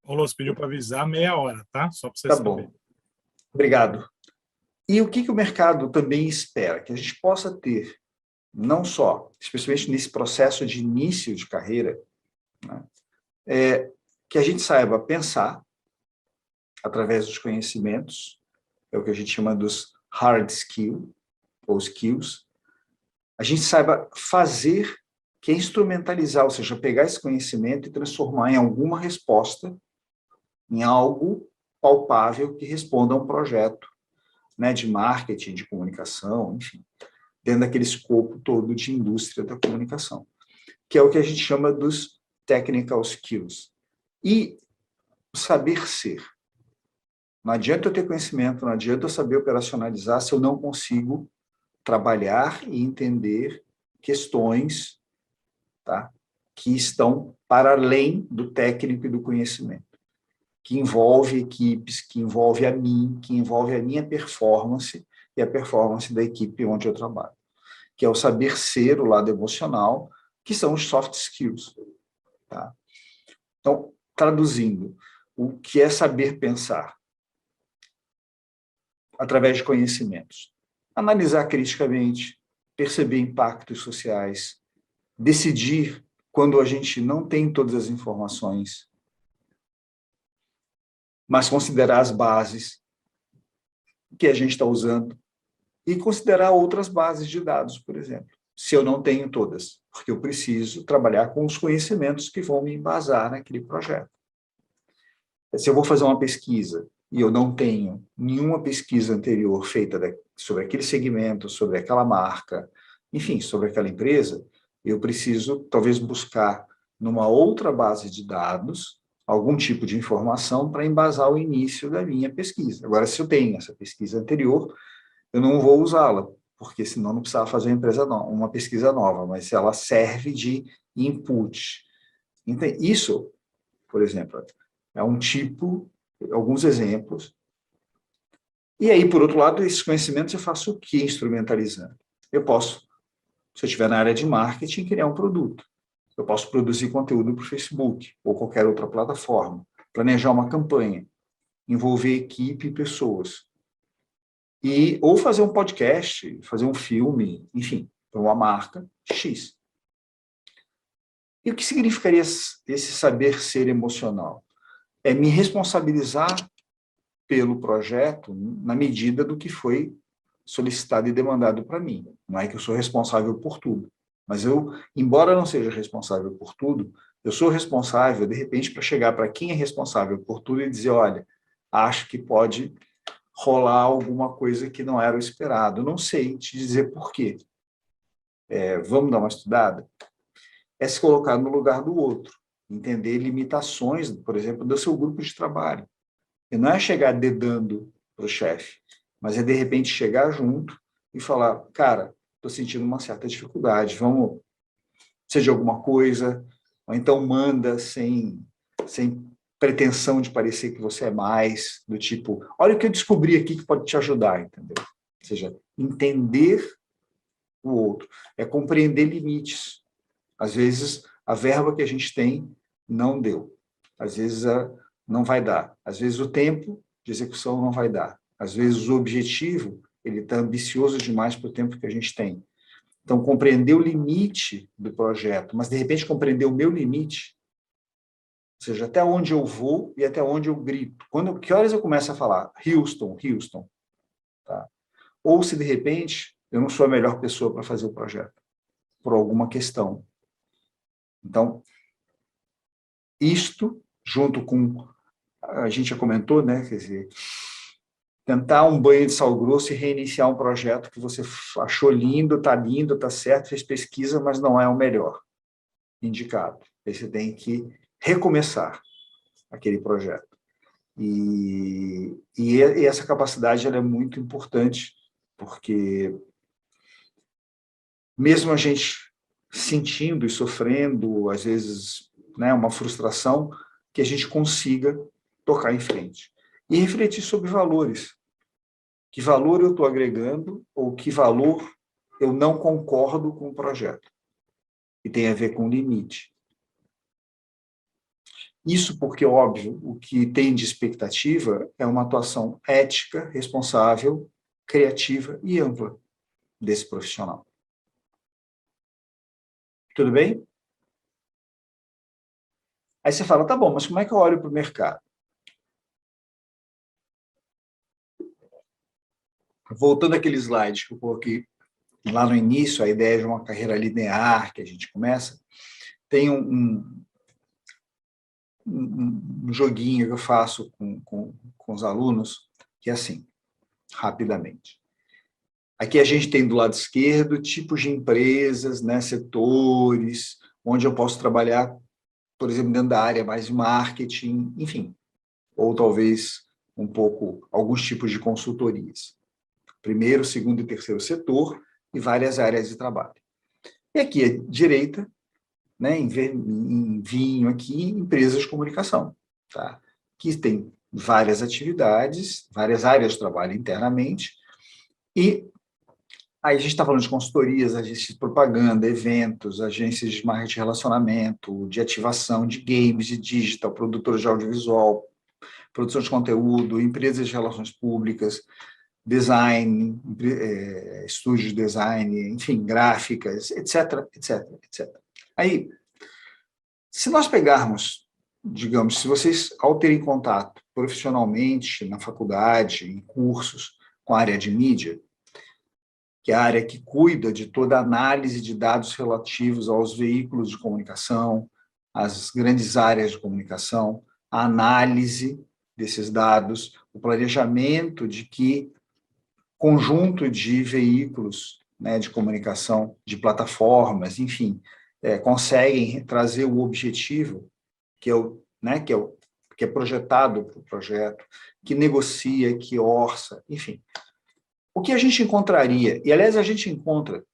O Lô, pediu para avisar meia hora, tá? Só para você Tá saber. bom. Obrigado. E o que o mercado também espera? Que a gente possa ter, não só, especialmente nesse processo de início de carreira, né, que a gente saiba pensar através dos conhecimentos, é o que a gente chama dos hard skills, ou skills, a gente saiba fazer, que é instrumentalizar, ou seja, pegar esse conhecimento e transformar em alguma resposta, em algo palpável que responda a um projeto, né, de marketing, de comunicação, enfim, dentro daquele escopo todo de indústria da comunicação, que é o que a gente chama dos technical skills. E o saber ser. Não adianta eu ter conhecimento, não adianta eu saber operacionalizar se eu não consigo trabalhar e entender questões, tá, que estão para além do técnico e do conhecimento, que envolve equipes, que envolve a mim, que envolve a minha performance e a performance da equipe onde eu trabalho, que é o saber ser, o lado emocional, que são os soft skills. Tá? Então, traduzindo, o que é saber pensar? Através de conhecimentos. Analisar criticamente, perceber impactos sociais, decidir quando a gente não tem todas as informações, mas considerar as bases que a gente está usando e considerar outras bases de dados, por exemplo, se eu não tenho todas, porque eu preciso trabalhar com os conhecimentos que vão me embasar naquele projeto. Se eu vou fazer uma pesquisa e eu não tenho nenhuma pesquisa anterior feita sobre aquele segmento, sobre aquela marca, enfim, sobre aquela empresa, eu preciso talvez buscar numa outra base de dados algum tipo de informação para embasar o início da minha pesquisa. Agora, se eu tenho essa pesquisa anterior, eu não vou usá-la, porque senão não precisava fazer uma pesquisa nova, mas ela serve de input. Então, isso, por exemplo, é um tipo, alguns exemplos. E aí, por outro lado, esses conhecimentos eu faço o que instrumentalizando? Eu posso, se eu estiver na área de marketing, criar um produto. Eu posso produzir conteúdo para o Facebook ou qualquer outra plataforma, planejar uma campanha, envolver equipe e pessoas. Ou fazer um podcast, fazer um filme, enfim, para uma marca X. E o que significaria esse saber ser emocional? É me responsabilizar pelo projeto na medida do que foi solicitado e demandado para mim. Não é que eu sou responsável por tudo. Mas eu, embora eu não seja responsável por tudo, eu sou responsável, de repente, para chegar para quem é responsável por tudo e dizer, olha, acho que pode rolar alguma coisa que não era o esperado. Eu não sei te dizer por quê. Vamos dar uma estudada? É se colocar no lugar do outro, entender limitações, por exemplo, do seu grupo de trabalho. E não é chegar dedando para o chefe, mas é, de repente, chegar junto e falar, cara, estou sentindo uma certa dificuldade, vamos, seja alguma coisa, ou então manda sem pretensão de parecer que você é mais, do tipo, olha o que eu descobri aqui que pode te ajudar, entendeu? Ou seja, entender o outro, é compreender limites. Às vezes, a verba que a gente tem não deu. Às vezes, não vai dar. Às vezes, o tempo de execução não vai dar. Às vezes, o objetivo ele está ambicioso demais para o tempo que a gente tem. Então, compreender o limite do projeto, mas, de repente, compreender o meu limite, ou seja, até onde eu vou e até onde eu grito. Que horas eu começo a falar? Houston. Tá? Ou se, de repente, eu não sou a melhor pessoa para fazer o projeto, por alguma questão. Então, isto, junto com, a gente já comentou, né, quer dizer, tentar um banho de sal grosso e reiniciar um projeto que você achou lindo, tá certo, fez pesquisa, mas não é o melhor indicado. Aí você tem que recomeçar aquele projeto. E essa capacidade ela é muito importante, porque mesmo a gente sentindo e sofrendo, às vezes, né, uma frustração, que a gente consiga tocar em frente. E refletir sobre valores. Que valor eu estou agregando ou que valor eu não concordo com o projeto. E tem a ver com limite. Isso porque, óbvio, o que tem de expectativa é uma atuação ética, responsável, criativa e ampla desse profissional. Tudo bem? Aí você fala, tá bom, mas como é que eu olho para o mercado? Voltando àquele slide que eu coloquei lá no início, a ideia de uma carreira linear que a gente começa, tem um joguinho que eu faço com os alunos, que é assim, rapidamente. Aqui a gente tem do lado esquerdo tipos de empresas, né, setores, onde eu posso trabalhar, por exemplo, dentro da área mais de marketing, enfim, ou talvez um pouco, alguns tipos de consultorias. Primeiro, segundo e terceiro setor e várias áreas de trabalho. E aqui à direita, né, em vinho aqui, empresas de comunicação, tá? Que tem várias atividades, várias áreas de trabalho internamente, e aí a gente está falando de consultorias, agências de propaganda, eventos, agências de marketing de relacionamento, de ativação, de games, de digital, produtores de audiovisual, produção de conteúdo, empresas de relações públicas, design, estúdios de design, enfim, gráficas, etc, etc, etc. Aí, se nós pegarmos, digamos, se vocês, ao terem contato profissionalmente, na faculdade, em cursos, com a área de mídia, que é a área que cuida de toda a análise de dados relativos aos veículos de comunicação, às grandes áreas de comunicação, a análise desses dados, o planejamento de que conjunto de veículos, né, de comunicação, de plataformas, enfim, conseguem trazer o objetivo que é projetado para o projeto, que negocia, que orça, enfim. O que a gente encontraria, e aliás a gente encontra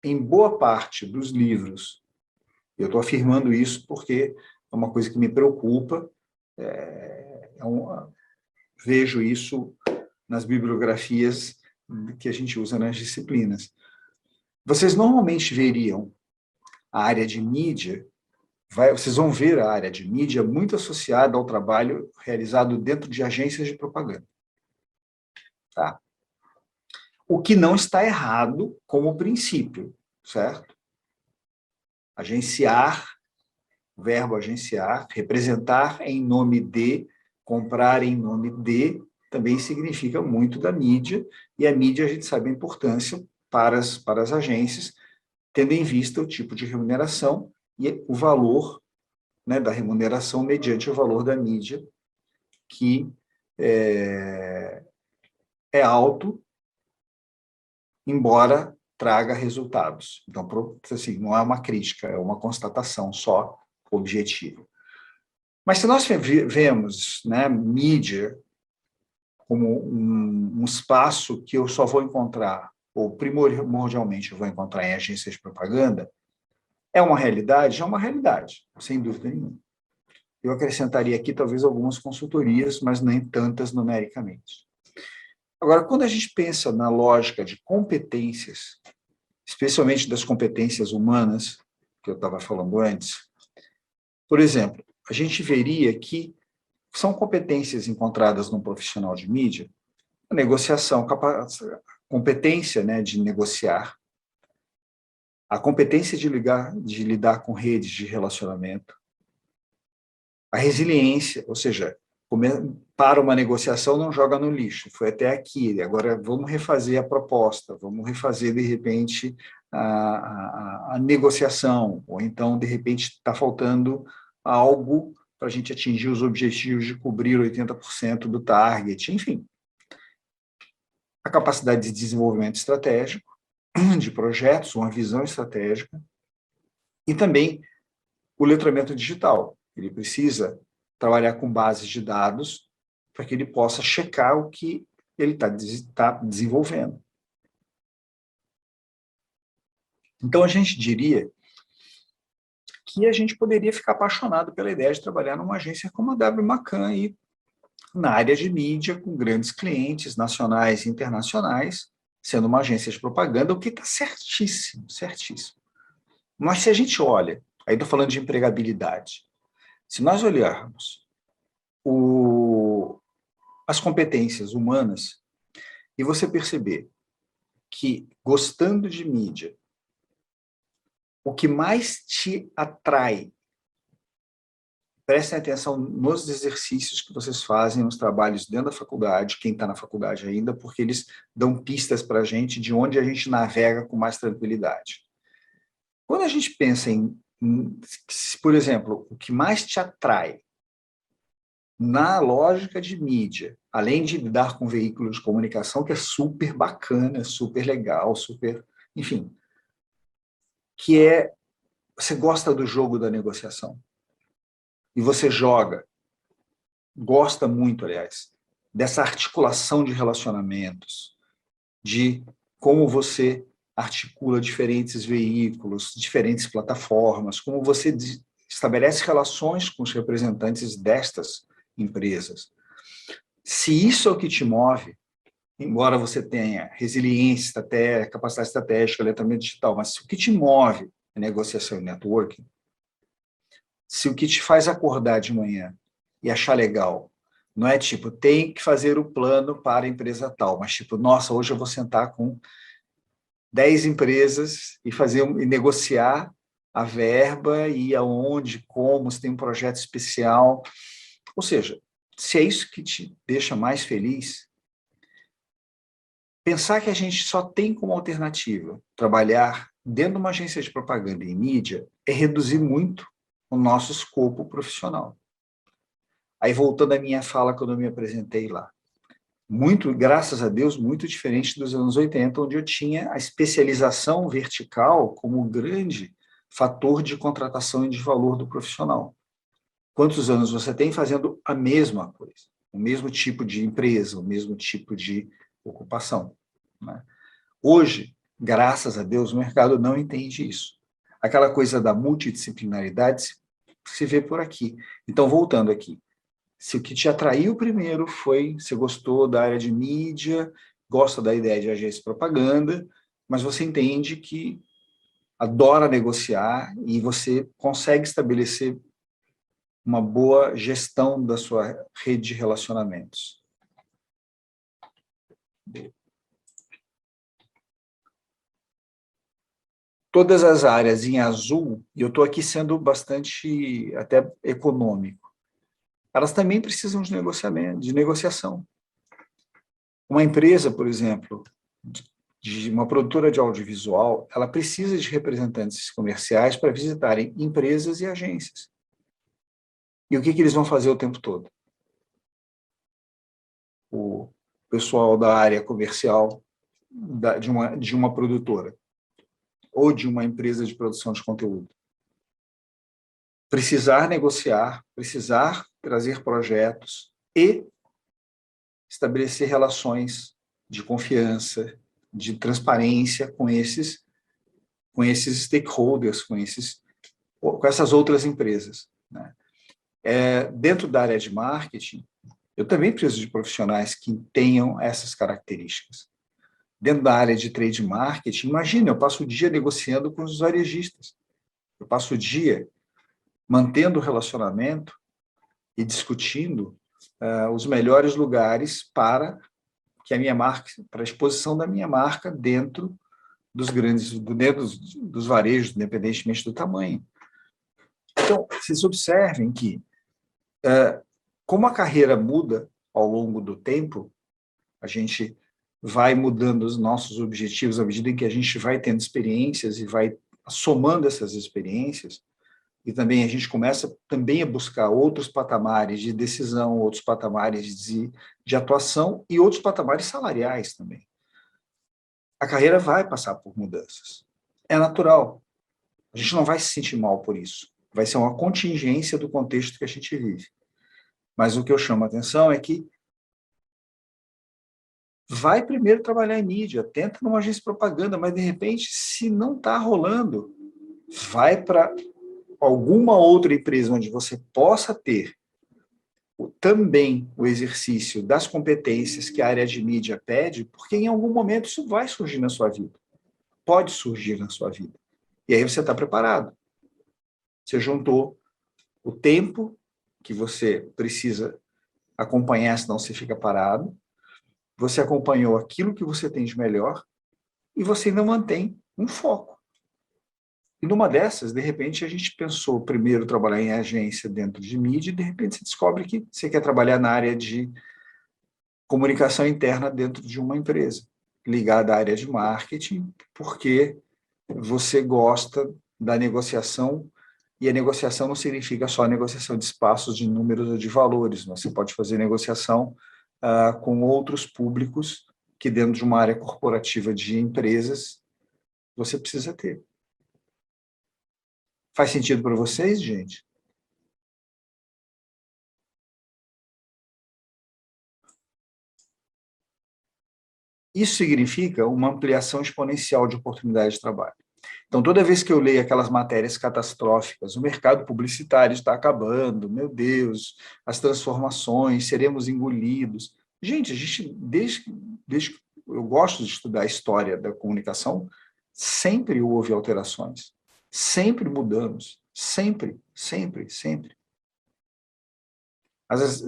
em boa parte dos livros, eu estou afirmando isso porque é uma coisa que me preocupa, vejo isso nas bibliografias que a gente usa nas disciplinas. Vocês normalmente veriam a área de mídia, vocês vão ver a área de mídia muito associada ao trabalho realizado dentro de agências de propaganda. Tá? O que não está errado como princípio, certo? Agenciar, o verbo agenciar, representar em nome de, comprar em nome de, também significa muito da mídia, e a mídia a gente sabe a importância para as agências, tendo em vista o tipo de remuneração e o valor, né, da remuneração mediante o valor da mídia, que é alto, embora traga resultados. Então, assim, não é uma crítica, é uma constatação só objetiva. Mas se nós vemos, né, mídia como um espaço que eu só vou encontrar, ou primordialmente eu vou encontrar em agências de propaganda, é uma realidade, sem dúvida nenhuma. Eu acrescentaria aqui talvez algumas consultorias, mas nem tantas numericamente. Agora, quando a gente pensa na lógica de competências, especialmente das competências humanas, que eu estava falando antes, por exemplo, a gente veria que são competências encontradas num profissional de mídia, a negociação, competência, né, de negociar, a competência de lidar com redes de relacionamento, a resiliência, ou seja, para uma negociação não joga no lixo, foi até aqui, agora vamos refazer a proposta, vamos refazer, de repente, a negociação, ou então, de repente, está faltando algo para a gente atingir os objetivos de cobrir 80% do target, enfim. A capacidade de desenvolvimento estratégico, de projetos, uma visão estratégica, e também o letramento digital. Ele precisa trabalhar com bases de dados para que ele possa checar o que ele está desenvolvendo. Então, a gente diria que a gente poderia ficar apaixonado pela ideia de trabalhar numa agência como a W. McCann, e na área de mídia, com grandes clientes nacionais e internacionais, sendo uma agência de propaganda, o que está certíssimo, certíssimo. Mas se a gente olha, aí estou falando de empregabilidade, se nós olharmos as competências humanas e você perceber que, gostando de mídia, o que mais te atrai, prestem atenção nos exercícios que vocês fazem, nos trabalhos dentro da faculdade, quem está na faculdade ainda, porque eles dão pistas para a gente de onde a gente navega com mais tranquilidade. Quando a gente pensa por exemplo, o que mais te atrai na lógica de mídia, além de lidar com veículos de comunicação, que é super bacana, super legal, super, enfim, que é, você gosta do jogo da negociação. E você gosta muito, aliás, dessa articulação de relacionamentos, de como você articula diferentes veículos, diferentes plataformas, como você estabelece relações com os representantes destas empresas. Se isso é o que te move, embora você tenha resiliência, estratégia, capacidade estratégica, letramento digital, mas se o que te move é negociação e networking, se o que te faz acordar de manhã e achar legal, não é tipo, tem que fazer o plano para a empresa tal, mas tipo, nossa, hoje eu vou sentar com 10 empresas e negociar a verba e aonde, como, se tem um projeto especial. Ou seja, se é isso que te deixa mais feliz, pensar que a gente só tem como alternativa trabalhar dentro de uma agência de propaganda e mídia é reduzir muito o nosso escopo profissional. Aí, voltando à minha fala quando eu me apresentei lá. Muito, graças a Deus, muito diferente dos anos 80, onde eu tinha a especialização vertical como grande fator de contratação e de valor do profissional. Quantos anos você tem fazendo a mesma coisa? O mesmo tipo de empresa, o mesmo tipo de ocupação, né? Hoje, graças a Deus, o mercado não entende isso. Aquela coisa da multidisciplinaridade se vê por aqui. Então, voltando aqui, se o que te atraiu primeiro foi, você gostou da área de mídia, gosta da ideia de agência de propaganda, mas você entende que adora negociar e você consegue estabelecer uma boa gestão da sua rede de relacionamentos. Todas as áreas em azul, e eu estou aqui sendo bastante até econômico, elas também precisam de negociamento, de negociação. Uma empresa, por exemplo, de uma produtora de audiovisual, ela precisa de representantes comerciais para visitarem empresas e agências. E o que eles vão fazer o tempo todo? O pessoal da área comercial de uma produtora ou de uma empresa de produção de conteúdo. Precisar negociar, precisar trazer projetos e estabelecer relações de confiança, de transparência com esses stakeholders, com essas outras empresas, né? Dentro da área de marketing, eu também preciso de profissionais que tenham essas características. Dentro da área de trade marketing, imagina, eu passo o dia negociando com os varejistas. Eu passo o dia mantendo o relacionamento e discutindo os melhores lugares para que a minha marca, para a exposição da minha marca dentro dos dos varejos, independentemente do tamanho. Então, vocês observem que, como a carreira muda ao longo do tempo, a gente vai mudando os nossos objetivos à medida em que a gente vai tendo experiências e vai somando essas experiências, e também a gente começa também a buscar outros patamares de decisão, outros patamares de atuação e outros patamares salariais também. A carreira vai passar por mudanças. É natural. A gente não vai se sentir mal por isso. Vai ser uma contingência do contexto que a gente vive. Mas o que eu chamo a atenção é que vai primeiro trabalhar em mídia, tenta numa agência de propaganda, mas, de repente, se não está rolando, vai para alguma outra empresa onde você possa ter também o exercício das competências que a área de mídia pede, porque em algum momento isso vai surgir na sua vida. Pode surgir na sua vida. E aí você está preparado. Você juntou o tempo que você precisa acompanhar, senão você fica parado. Você acompanhou aquilo que você tem de melhor e você ainda mantém um foco. E numa dessas, de repente, a gente pensou primeiro trabalhar em agência dentro de mídia e, de repente, você descobre que você quer trabalhar na área de comunicação interna dentro de uma empresa, ligada à área de marketing, porque você gosta da negociação, e a negociação não significa só a negociação de espaços, de números ou de valores. Você pode fazer negociação com outros públicos que, dentro de uma área corporativa de empresas, você precisa ter. Faz sentido para vocês, gente? Isso significa uma ampliação exponencial de oportunidades de trabalho. Então, toda vez que eu leio aquelas matérias catastróficas, o mercado publicitário está acabando, meu Deus, as transformações, seremos engolidos. Gente, desde que eu gosto de estudar a história da comunicação, sempre houve alterações. Sempre mudamos, sempre. Às vezes,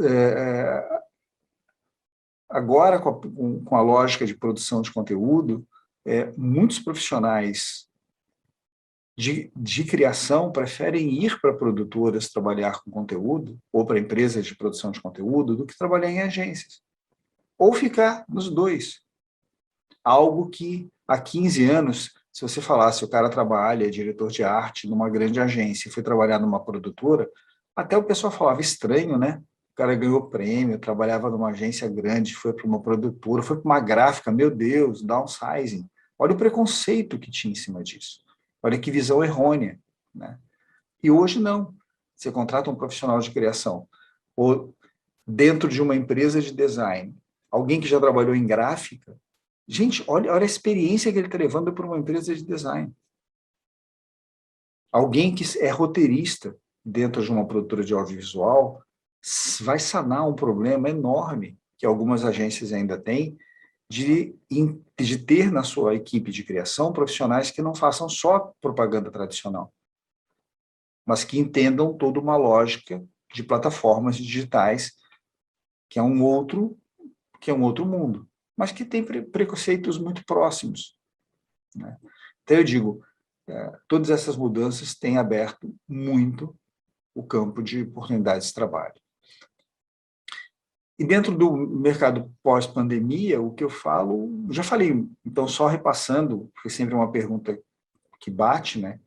agora, com a lógica de produção de conteúdo, muitos profissionais de criação preferem ir para produtoras trabalhar com conteúdo, ou para empresas de produção de conteúdo, do que trabalhar em agências. Ou ficar nos dois. Algo que, há 15 anos... Se você falasse, o cara trabalha, é diretor de arte numa grande agência e foi trabalhar numa produtora, até o pessoal falava, estranho, né? o cara ganhou prêmio, trabalhava numa agência grande, foi para uma produtora, foi para uma gráfica, meu Deus, downsizing. Olha o preconceito que tinha em cima disso. Olha que visão errônea, né? E hoje não. Você contrata um profissional de criação, ou dentro de uma empresa de design, alguém que já trabalhou em gráfica. Gente, olha a experiência que ele está levando para uma empresa de design. Alguém que é roteirista dentro de uma produtora de audiovisual vai sanar um problema enorme que algumas agências ainda têm de ter na sua equipe de criação profissionais que não façam só propaganda tradicional, mas que entendam toda uma lógica de plataformas digitais, que é um outro mundo, mas que tem preconceitos muito próximos, né? Então, eu digo, todas essas mudanças têm aberto muito o campo de oportunidades de trabalho. E dentro do mercado pós-pandemia, o que eu falo, já falei, então só repassando, porque sempre é uma pergunta que bate, né?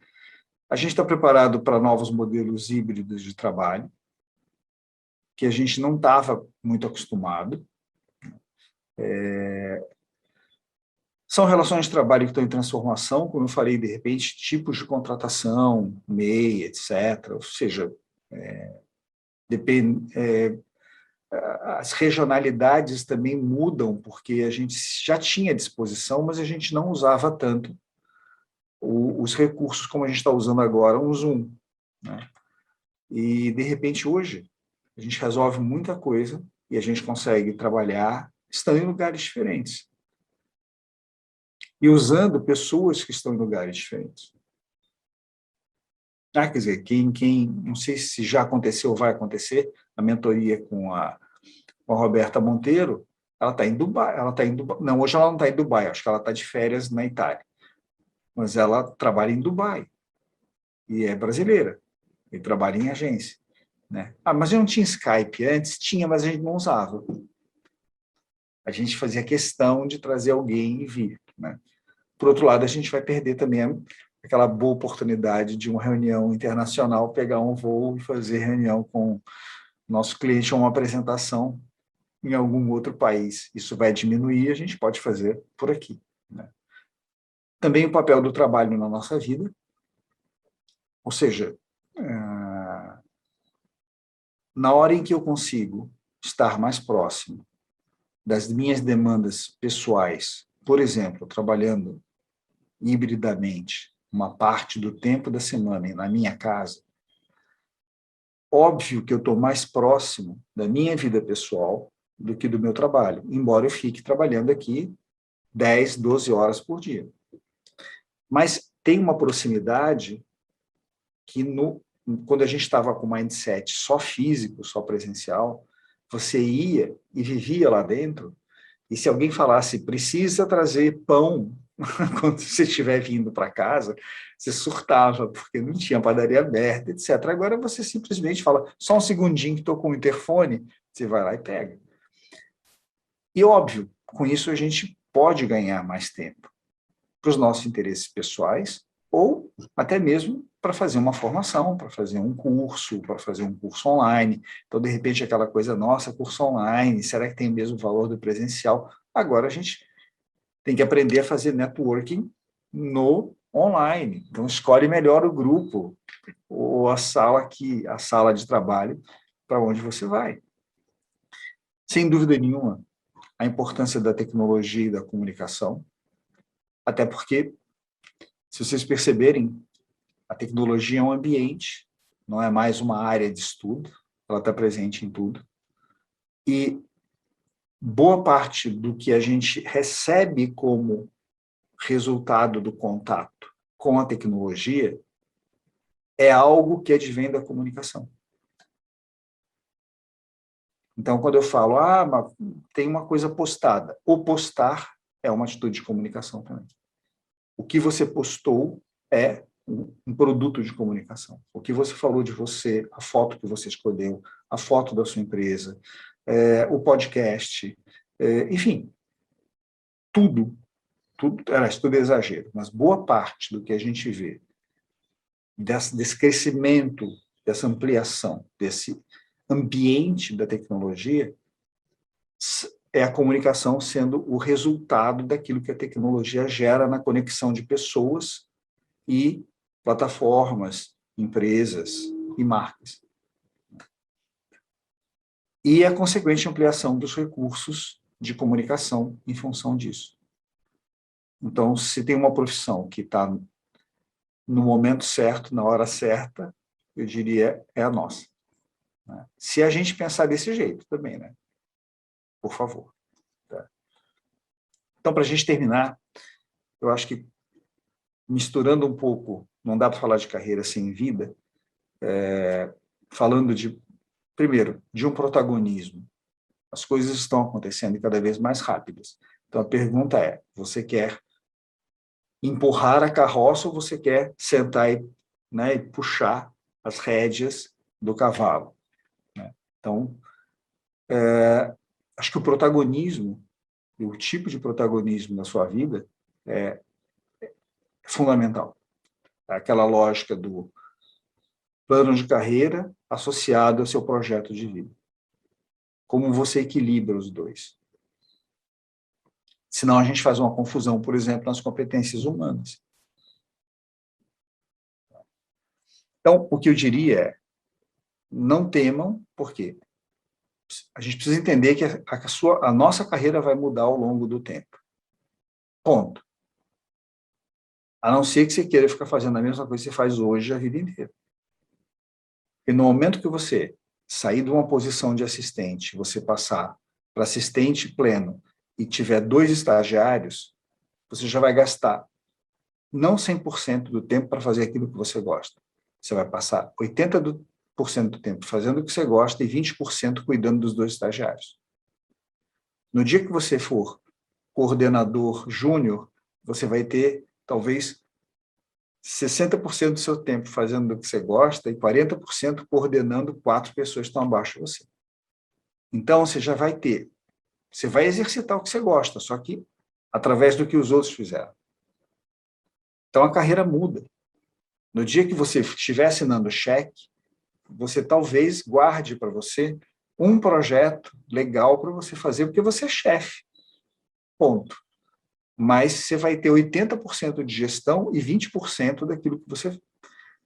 A gente está preparado para novos modelos híbridos de trabalho, que a gente não estava muito acostumado. São relações de trabalho que estão em transformação, como eu falei, de repente, tipos de contratação, MEI, etc. Ou seja, as regionalidades também mudam, porque a gente já tinha à disposição, mas a gente não usava tanto os recursos como a gente está usando agora, um Zoom, né? E, de repente, hoje, a gente resolve muita coisa e a gente consegue trabalhar estando em lugares diferentes e usando pessoas que estão em lugares diferentes. Quer dizer, não sei se já aconteceu ou vai acontecer, a mentoria com a Roberta Monteiro, ela está em Dubai, não, hoje ela não está em Dubai, acho que ela está de férias na Itália, mas ela trabalha em Dubai e é brasileira, e trabalha em agência, né? Mas eu não tinha Skype antes? Tinha, mas a gente não usava. A gente fazia questão de trazer alguém e vir, né? Por outro lado, a gente vai perder também aquela boa oportunidade de uma reunião internacional, pegar um voo e fazer reunião com nosso cliente ou uma apresentação em algum outro país. Isso vai diminuir, a gente pode fazer por aqui, né? Também o papel do trabalho na nossa vida, ou seja, na hora em que eu consigo estar mais próximo das minhas demandas pessoais, por exemplo, trabalhando hibridamente uma parte do tempo da semana na minha casa, óbvio que eu estou mais próximo da minha vida pessoal do que do meu trabalho, embora eu fique trabalhando aqui 10, 12 horas por dia. Mas tem uma proximidade que, quando a gente estava com mindset só físico, só presencial, você ia e vivia lá dentro, e se alguém falasse, precisa trazer pão quando você estiver vindo para casa, você surtava, porque não tinha padaria aberta, etc. Agora você simplesmente fala, só um segundinho que estou com o interfone, você vai lá e pega. E, óbvio, com isso a gente pode ganhar mais tempo para os nossos interesses pessoais, ou até mesmo para fazer uma formação, para fazer um curso online. Então, de repente, aquela coisa, nossa, curso online, será que tem o mesmo valor do presencial? Agora a gente tem que aprender a fazer networking no online. Então, escolhe melhor o grupo ou a sala de trabalho para onde você vai. Sem dúvida nenhuma, a importância da tecnologia e da comunicação, até porque, se vocês perceberem, a tecnologia é um ambiente, não é mais uma área de estudo, ela está presente em tudo. E boa parte do que a gente recebe como resultado do contato com a tecnologia é algo que advém da comunicação. Então, quando eu falo, mas tem uma coisa postada, o postar é uma atitude de comunicação também. O que você postou é um produto de comunicação. O que você falou de você, a foto que você escolheu, a foto da sua empresa, o podcast, enfim, tudo é exagero, mas boa parte do que a gente vê desse crescimento, dessa ampliação, desse ambiente da tecnologia é a comunicação sendo o resultado daquilo que a tecnologia gera na conexão de pessoas e plataformas, empresas e marcas. E a consequente ampliação dos recursos de comunicação em função disso. Então, se tem uma profissão que está no momento certo, na hora certa, eu diria, é a nossa. Né? Se a gente pensar desse jeito também, né? Por favor. Tá? Então, para a gente terminar, eu acho que misturando um pouco, não dá para falar de carreira sem vida, falando de, primeiro, de um protagonismo. As coisas estão acontecendo cada vez mais rápidas. Então, a pergunta é, você quer empurrar a carroça ou você quer sentar e, né, e puxar as rédeas do cavalo? Né? Então, acho que o protagonismo, o tipo de protagonismo na sua vida é fundamental. Aquela lógica do plano de carreira associado ao seu projeto de vida. Como você equilibra os dois. Senão a gente faz uma confusão, por exemplo, nas competências humanas. Então, o que eu diria é, não temam, por quê? A gente precisa entender que a nossa carreira vai mudar ao longo do tempo. Ponto. A não ser que você queira ficar fazendo a mesma coisa que você faz hoje a vida inteira. E no momento que você sair de uma posição de assistente, você passar para assistente pleno e tiver 2 estagiários, você já vai gastar não 100% do tempo para fazer aquilo que você gosta. Você vai passar 80% do tempo fazendo o que você gosta e 20% cuidando dos 2 estagiários. No dia que você for coordenador júnior, você vai ter, talvez, 60% do seu tempo fazendo o que você gosta e 40% coordenando 4 pessoas que estão abaixo de você. Então, você já vai ter, você vai exercitar o que você gosta, só que através do que os outros fizeram. Então, a carreira muda. No dia que você estiver assinando cheque, você talvez guarde para você um projeto legal para você fazer, porque você é chefe. Ponto. Mas você vai ter 80% de gestão e 20% daquilo que você...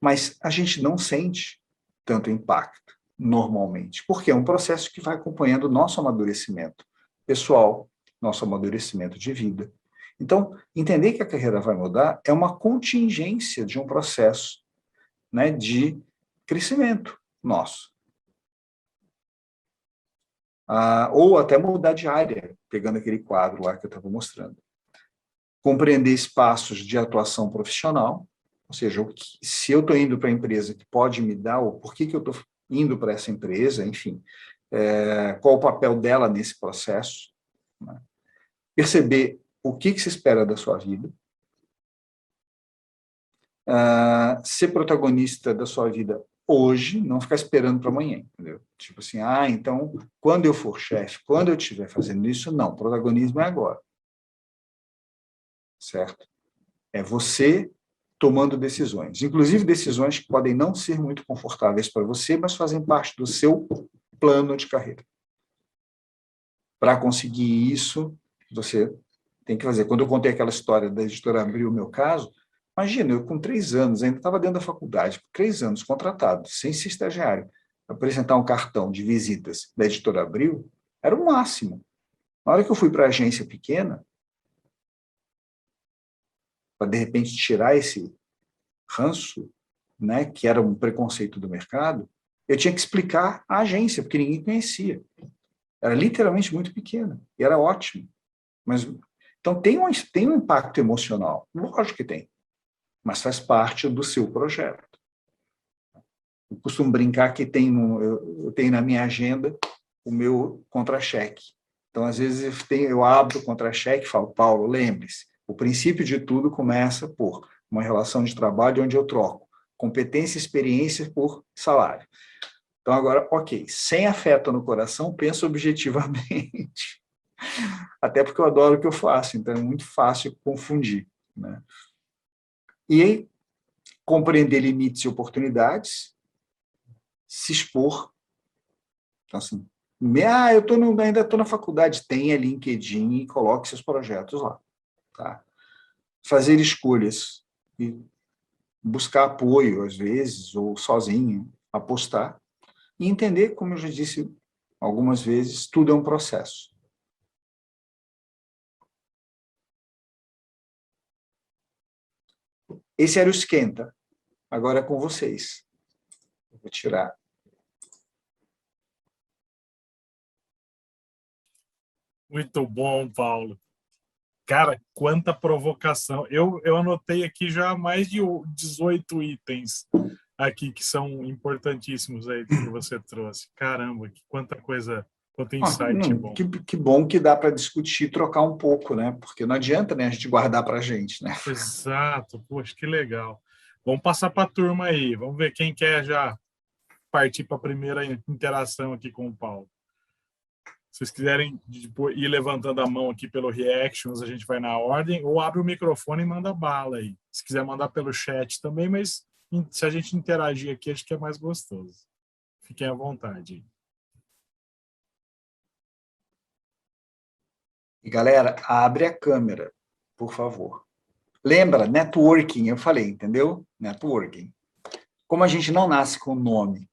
Mas a gente não sente tanto impacto, normalmente, porque é um processo que vai acompanhando o nosso amadurecimento pessoal, nosso amadurecimento de vida. Então, entender que a carreira vai mudar é uma contingência de um processo, né, de crescimento nosso. Ou até mudar de área, pegando aquele quadro lá que eu estava mostrando. Compreender espaços de atuação profissional, ou seja, se eu estou indo para a empresa que pode me dar, ou por que eu estou indo para essa empresa, enfim, qual o papel dela nesse processo, né? Perceber o que se espera da sua vida, ser protagonista da sua vida hoje, não ficar esperando para amanhã, entendeu? Tipo assim, então, quando eu for chefe, quando eu estiver fazendo isso, não, protagonismo é agora. Certo? É você tomando decisões, inclusive decisões que podem não ser muito confortáveis para você, mas fazem parte do seu plano de carreira. Para conseguir isso, você tem que fazer. Quando eu contei aquela história da editora Abril, o meu caso, imagina, eu com 3 anos, ainda estava dentro da faculdade, 3 anos, contratado, sem ser estagiário, apresentar um cartão de visitas da editora Abril, era o máximo. Na hora que eu fui para a agência pequena, para, de repente, tirar esse ranço, né, que era um preconceito do mercado, eu tinha que explicar a agência, porque ninguém conhecia. Era literalmente muito pequena, e era ótimo. Mas, então, tem um impacto emocional. Lógico que tem, mas faz parte do seu projeto. Eu costumo brincar que eu tenho na minha agenda o meu contra-cheque. Então, às vezes, eu abro o contra-cheque e falo, Paulo, lembre-se, o princípio de tudo começa por uma relação de trabalho onde eu troco competência e experiência por salário. Então, agora, ok, sem afeto no coração, penso objetivamente. Até porque eu adoro o que eu faço, então é muito fácil confundir, né? E aí, compreender limites e oportunidades, se expor Então, assim, ainda estou na faculdade, tenha LinkedIn e coloque seus projetos lá. Tá? Fazer escolhas e buscar apoio, às vezes, ou sozinho, apostar, e entender, como eu já disse algumas vezes, tudo é um processo. Esse era o esquenta. Agora é com vocês. Vou tirar. Muito bom, Paulo. Cara, quanta provocação. Eu anotei aqui já mais de 18 itens aqui que são importantíssimos aí que você trouxe. Caramba, quanta coisa, quanto insight bom. Que bom que dá para discutir, trocar um pouco, né? Porque não adianta, né, a gente guardar para a gente, né? Exato, poxa, que legal. Vamos passar para a turma aí. Vamos ver quem quer já partir para a primeira interação aqui com o Paulo. Se vocês quiserem ir levantando a mão aqui pelo Reactions, a gente vai na ordem, ou abre o microfone e manda bala aí. Se quiser mandar pelo chat também, mas se a gente interagir aqui, acho que é mais gostoso. Fiquem à vontade. E, galera, abre a câmera, por favor. Lembra, networking, eu falei, entendeu? Networking. Como a gente não nasce com o nome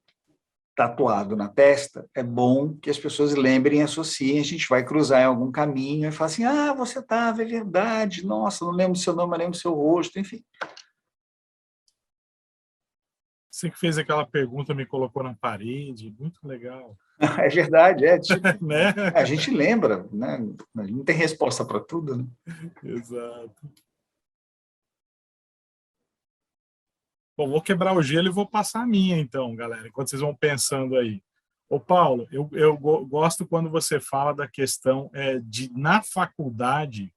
tatuado na testa, é bom que as pessoas lembrem e associem, a gente vai cruzar em algum caminho e fala assim, você estava, é verdade, nossa, não lembro do seu nome, não lembro do seu rosto, enfim. Você que fez aquela pergunta, me colocou na parede, muito legal. É verdade, tipo, né? A gente lembra, né? Não tem resposta para tudo, né? Exato. Bom, vou quebrar o gelo e vou passar a minha, então, galera, enquanto vocês vão pensando aí. Ô, Paulo, eu gosto quando você fala da questão de, na faculdade,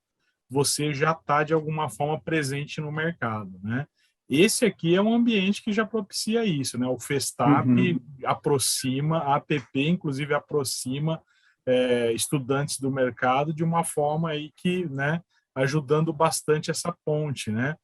você já está, de alguma forma, presente no mercado, né? Esse aqui é um ambiente que já propicia isso, né? O Festap aproxima, a APP, inclusive, aproxima estudantes do mercado de uma forma aí que, né, ajudando bastante essa ponte, né?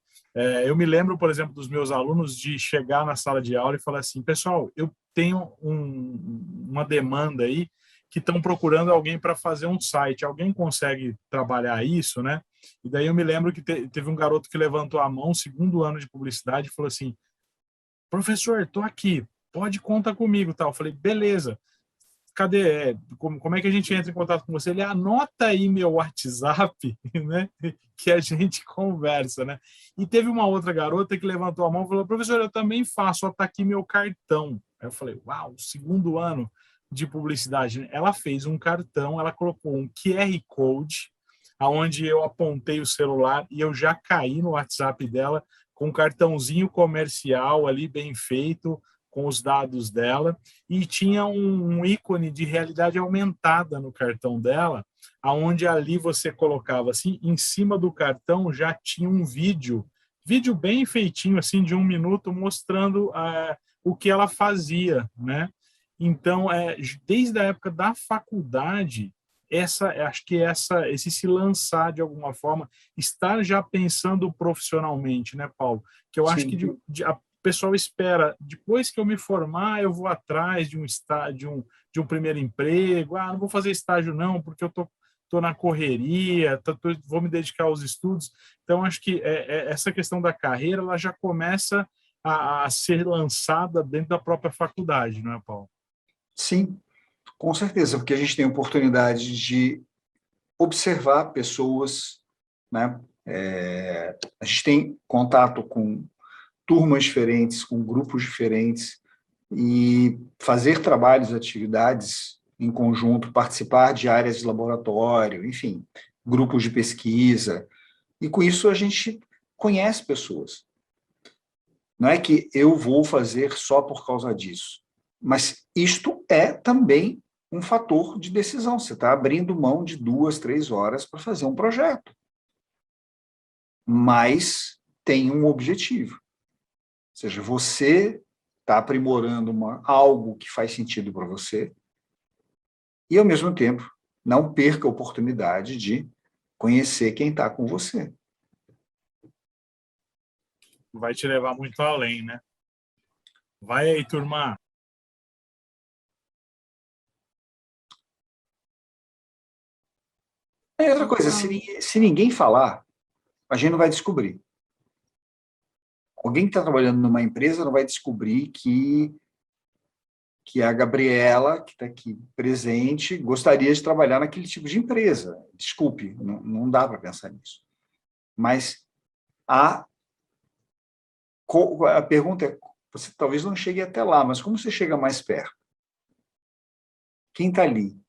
Eu me lembro, por exemplo, dos meus alunos de chegar na sala de aula e falar assim, pessoal, eu tenho uma demanda aí que estão procurando alguém para fazer um site. Alguém consegue trabalhar isso, né? E daí eu me lembro que teve um garoto que levantou a mão, segundo ano de publicidade, e falou assim, professor, estou aqui, pode contar comigo, tal. Eu falei, beleza. Cadê? Como é que a gente entra em contato com você? Ele anota aí meu WhatsApp, né? Que a gente conversa, né? E teve uma outra garota que levantou a mão e falou, professor, eu também faço, ó, tá aqui meu cartão. Aí eu falei, uau, segundo ano de publicidade. Ela fez um cartão, ela colocou um QR Code, aonde eu apontei o celular e eu já caí no WhatsApp dela com um cartãozinho comercial ali bem feito, com os dados dela, e tinha um ícone de realidade aumentada no cartão dela, aonde ali você colocava assim, em cima do cartão já tinha um vídeo bem feitinho, assim, de 1 minuto, mostrando o que ela fazia, né? Então, desde a época da faculdade, acho que esse se lançar de alguma forma, estar já pensando profissionalmente, né, Paulo? Que eu acho que a pessoa espera, depois que eu me formar, eu vou atrás de um estágio, de um primeiro emprego. Não vou fazer estágio não, porque eu tô na correria, vou me dedicar aos estudos. Então, acho que essa questão da carreira, ela já começa a ser lançada dentro da própria faculdade, não é, Paulo? Sim, com certeza, porque a gente tem oportunidade de observar pessoas, né? A gente tem contato com turmas diferentes, com grupos diferentes, e fazer trabalhos, atividades em conjunto, participar de áreas de laboratório, enfim, grupos de pesquisa, e com isso a gente conhece pessoas. Não é que eu vou fazer só por causa disso, mas isto é também um fator de decisão. Você está abrindo mão de 2, 3 horas para fazer um projeto, mas tem um objetivo. Ou seja, você está aprimorando algo que faz sentido para você e, ao mesmo tempo, não perca a oportunidade de conhecer quem está com você. Vai te levar muito além, né? Vai aí, turma. É outra coisa, se ninguém falar, a gente não vai descobrir. Alguém que está trabalhando numa empresa não vai descobrir que a Gabriela, que está aqui presente, gostaria de trabalhar naquele tipo de empresa. Desculpe, não dá para pensar nisso. Mas a pergunta é, você talvez não chegue até lá, mas como você chega mais perto? Quem está ali,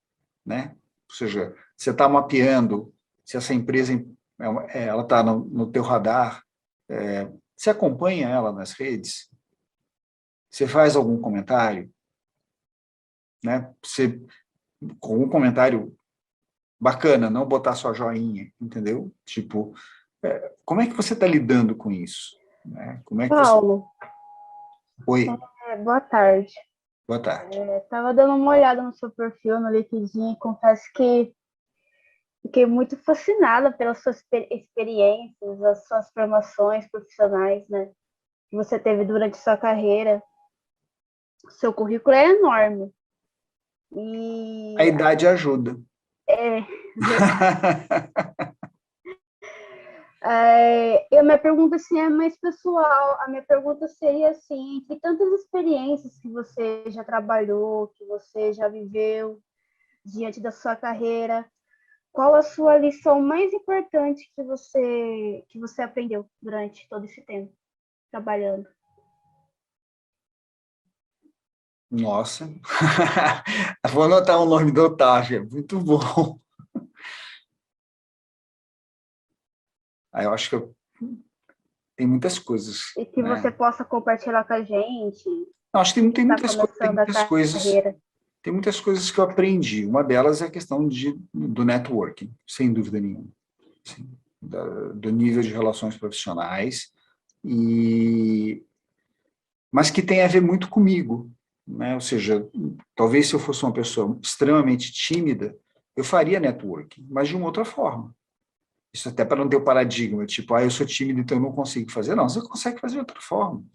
né? Ou seja, você está mapeando se essa empresa ela está no teu radar, você acompanha ela nas redes? Você faz algum comentário? Né? Você, com um comentário bacana, não botar só joinha, entendeu? Tipo, como é que você está lidando com isso? Né? Como é que você... Paulo, Oi, boa tarde. boa tarde. Estava dando uma olhada no seu perfil no LinkedIn e confesso que fiquei muito fascinada pelas suas experiências, as suas formações profissionais, né, que você teve durante sua carreira. O seu currículo é enorme. E A idade ajuda. A minha pergunta assim, é mais pessoal. A minha pergunta seria assim, entre tantas experiências que você já trabalhou, que você já viveu diante da sua carreira, qual a sua lição mais importante que você aprendeu durante todo esse tempo trabalhando? Nossa. Vou anotar o nome do Otávio, muito bom. Aí eu acho que tem muitas coisas, E que né? você possa compartilhar com a gente, Eu acho que tem está muitas começando a coisas, carreira. tem muitas coisas que eu aprendi. Uma delas é a questão do networking, sem dúvida nenhuma. Assim, do nível de relações profissionais, mas que tem a ver muito comigo. Né? Ou seja, talvez se eu fosse uma pessoa extremamente tímida, eu faria networking, mas de uma outra forma. Isso até para não ter o paradigma, tipo, eu sou tímido, então eu não consigo fazer. Não, você consegue fazer de outra forma.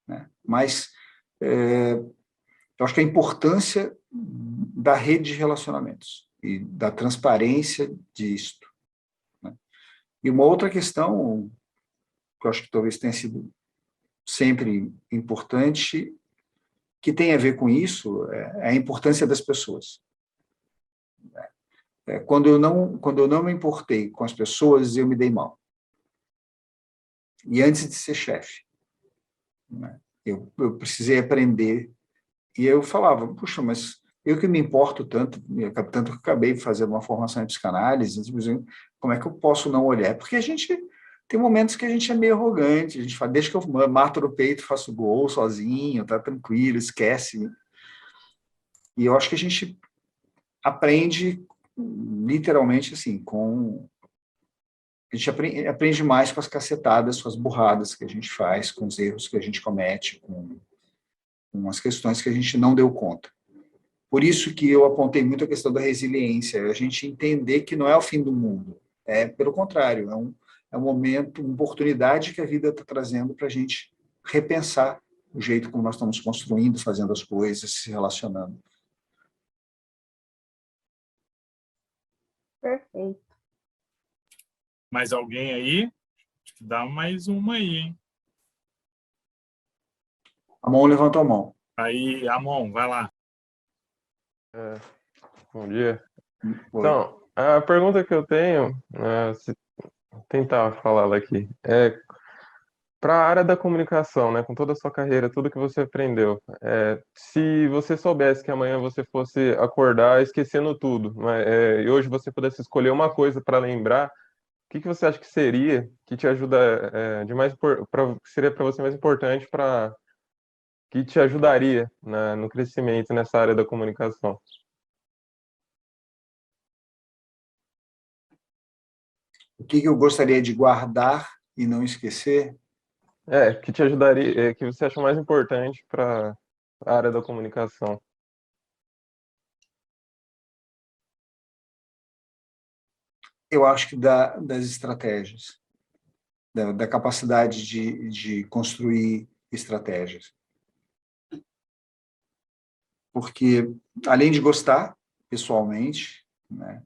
Né? Mas eu acho que a importância da rede de relacionamentos e da transparência disto. Né? E uma outra questão, que eu acho que talvez tenha sido sempre importante, que tem a ver com isso, é a importância das pessoas. Quando eu não me importei com as pessoas, eu me dei mal. E antes de ser chefe, né, eu precisei aprender. E eu falava, puxa, mas eu que me importo tanto que acabei de fazer uma formação em psicanálise, como é que eu posso não olhar? Porque a gente tem momentos que a gente é meio arrogante, a gente fala, deixa que eu mato no peito, faço gol sozinho, tá tranquilo, esquece. E eu acho que a gente aprende literalmente assim, a gente aprende mais com as cacetadas, com as burradas que a gente faz, com os erros que a gente comete, com as questões que a gente não deu conta. Por isso que eu apontei muito a questão da resiliência, a gente entender que não é o fim do mundo, pelo contrário, é um momento, uma oportunidade que a vida está trazendo para a gente repensar o jeito como nós estamos construindo, fazendo as coisas, se relacionando. Perfeito. Mais alguém aí? Acho que dá mais uma aí, hein? Amon levantou a mão. Aí, Amon, vai lá. Bom dia. Oi. Então, a pergunta que eu tenho, se tentar falar ela aqui, é para a área da comunicação, né, com toda a sua carreira, tudo que você aprendeu, se você soubesse que amanhã você fosse acordar esquecendo tudo, e hoje você pudesse escolher uma coisa para lembrar, o que você acha que seria que te ajuda, que seria para você mais importante que te ajudaria no crescimento nessa área da comunicação? O que eu gostaria de guardar e não esquecer? Que te ajudaria, que você acha mais importante para a área da comunicação? Eu acho que das estratégias, da capacidade de construir estratégias. Porque, além de gostar, pessoalmente, né,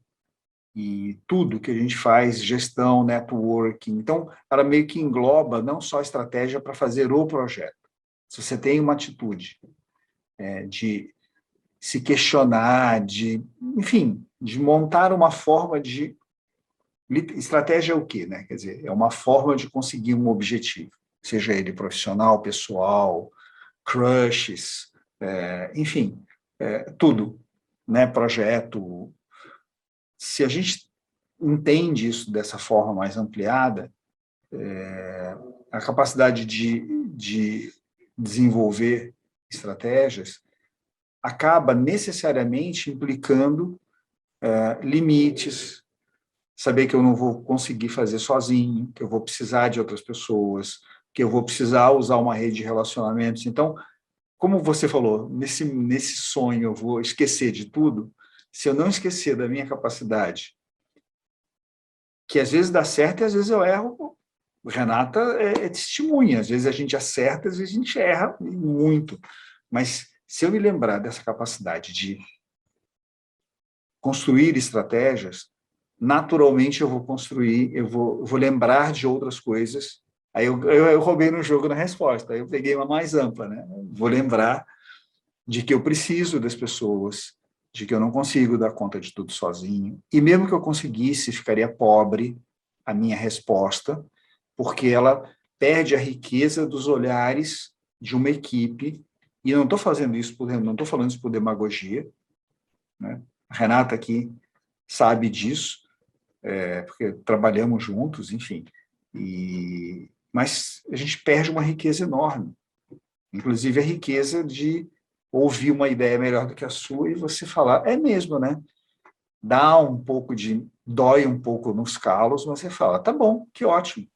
e tudo que a gente faz, gestão, networking. Então, ela meio que engloba não só a estratégia para fazer o projeto. Se você tem uma atitude de se questionar, enfim, de montar uma forma de... Estratégia é o quê, né? Quer dizer, é uma forma de conseguir um objetivo, seja ele profissional, pessoal, crushes, enfim, tudo, né? Projeto. Se a gente entende isso dessa forma mais ampliada, a capacidade de desenvolver estratégias acaba necessariamente implicando limites, saber que eu não vou conseguir fazer sozinho, que eu vou precisar de outras pessoas, que eu vou precisar usar uma rede de relacionamentos. Então, como você falou, nesse sonho eu vou esquecer de tudo, se eu não esquecer da minha capacidade, que às vezes dá certo e às vezes eu erro. Renata é testemunha, às vezes a gente acerta, às vezes a gente erra muito, mas se eu me lembrar dessa capacidade de construir estratégias, naturalmente eu vou construir, eu vou lembrar de outras coisas. Aí eu roubei no jogo na resposta, aí eu peguei uma mais ampla, né? Vou lembrar de que eu preciso das pessoas, de que eu não consigo dar conta de tudo sozinho, e mesmo que eu conseguisse, ficaria pobre a minha resposta, porque ela perde a riqueza dos olhares de uma equipe, e eu não estou fazendo isso não estou falando isso por demagogia, né? A Renata aqui sabe disso, porque trabalhamos juntos, enfim, mas a gente perde uma riqueza enorme, inclusive a riqueza de ouvir uma ideia melhor do que a sua e você falar, é mesmo, né? Dói um pouco nos calos, mas você fala, tá bom, que ótimo.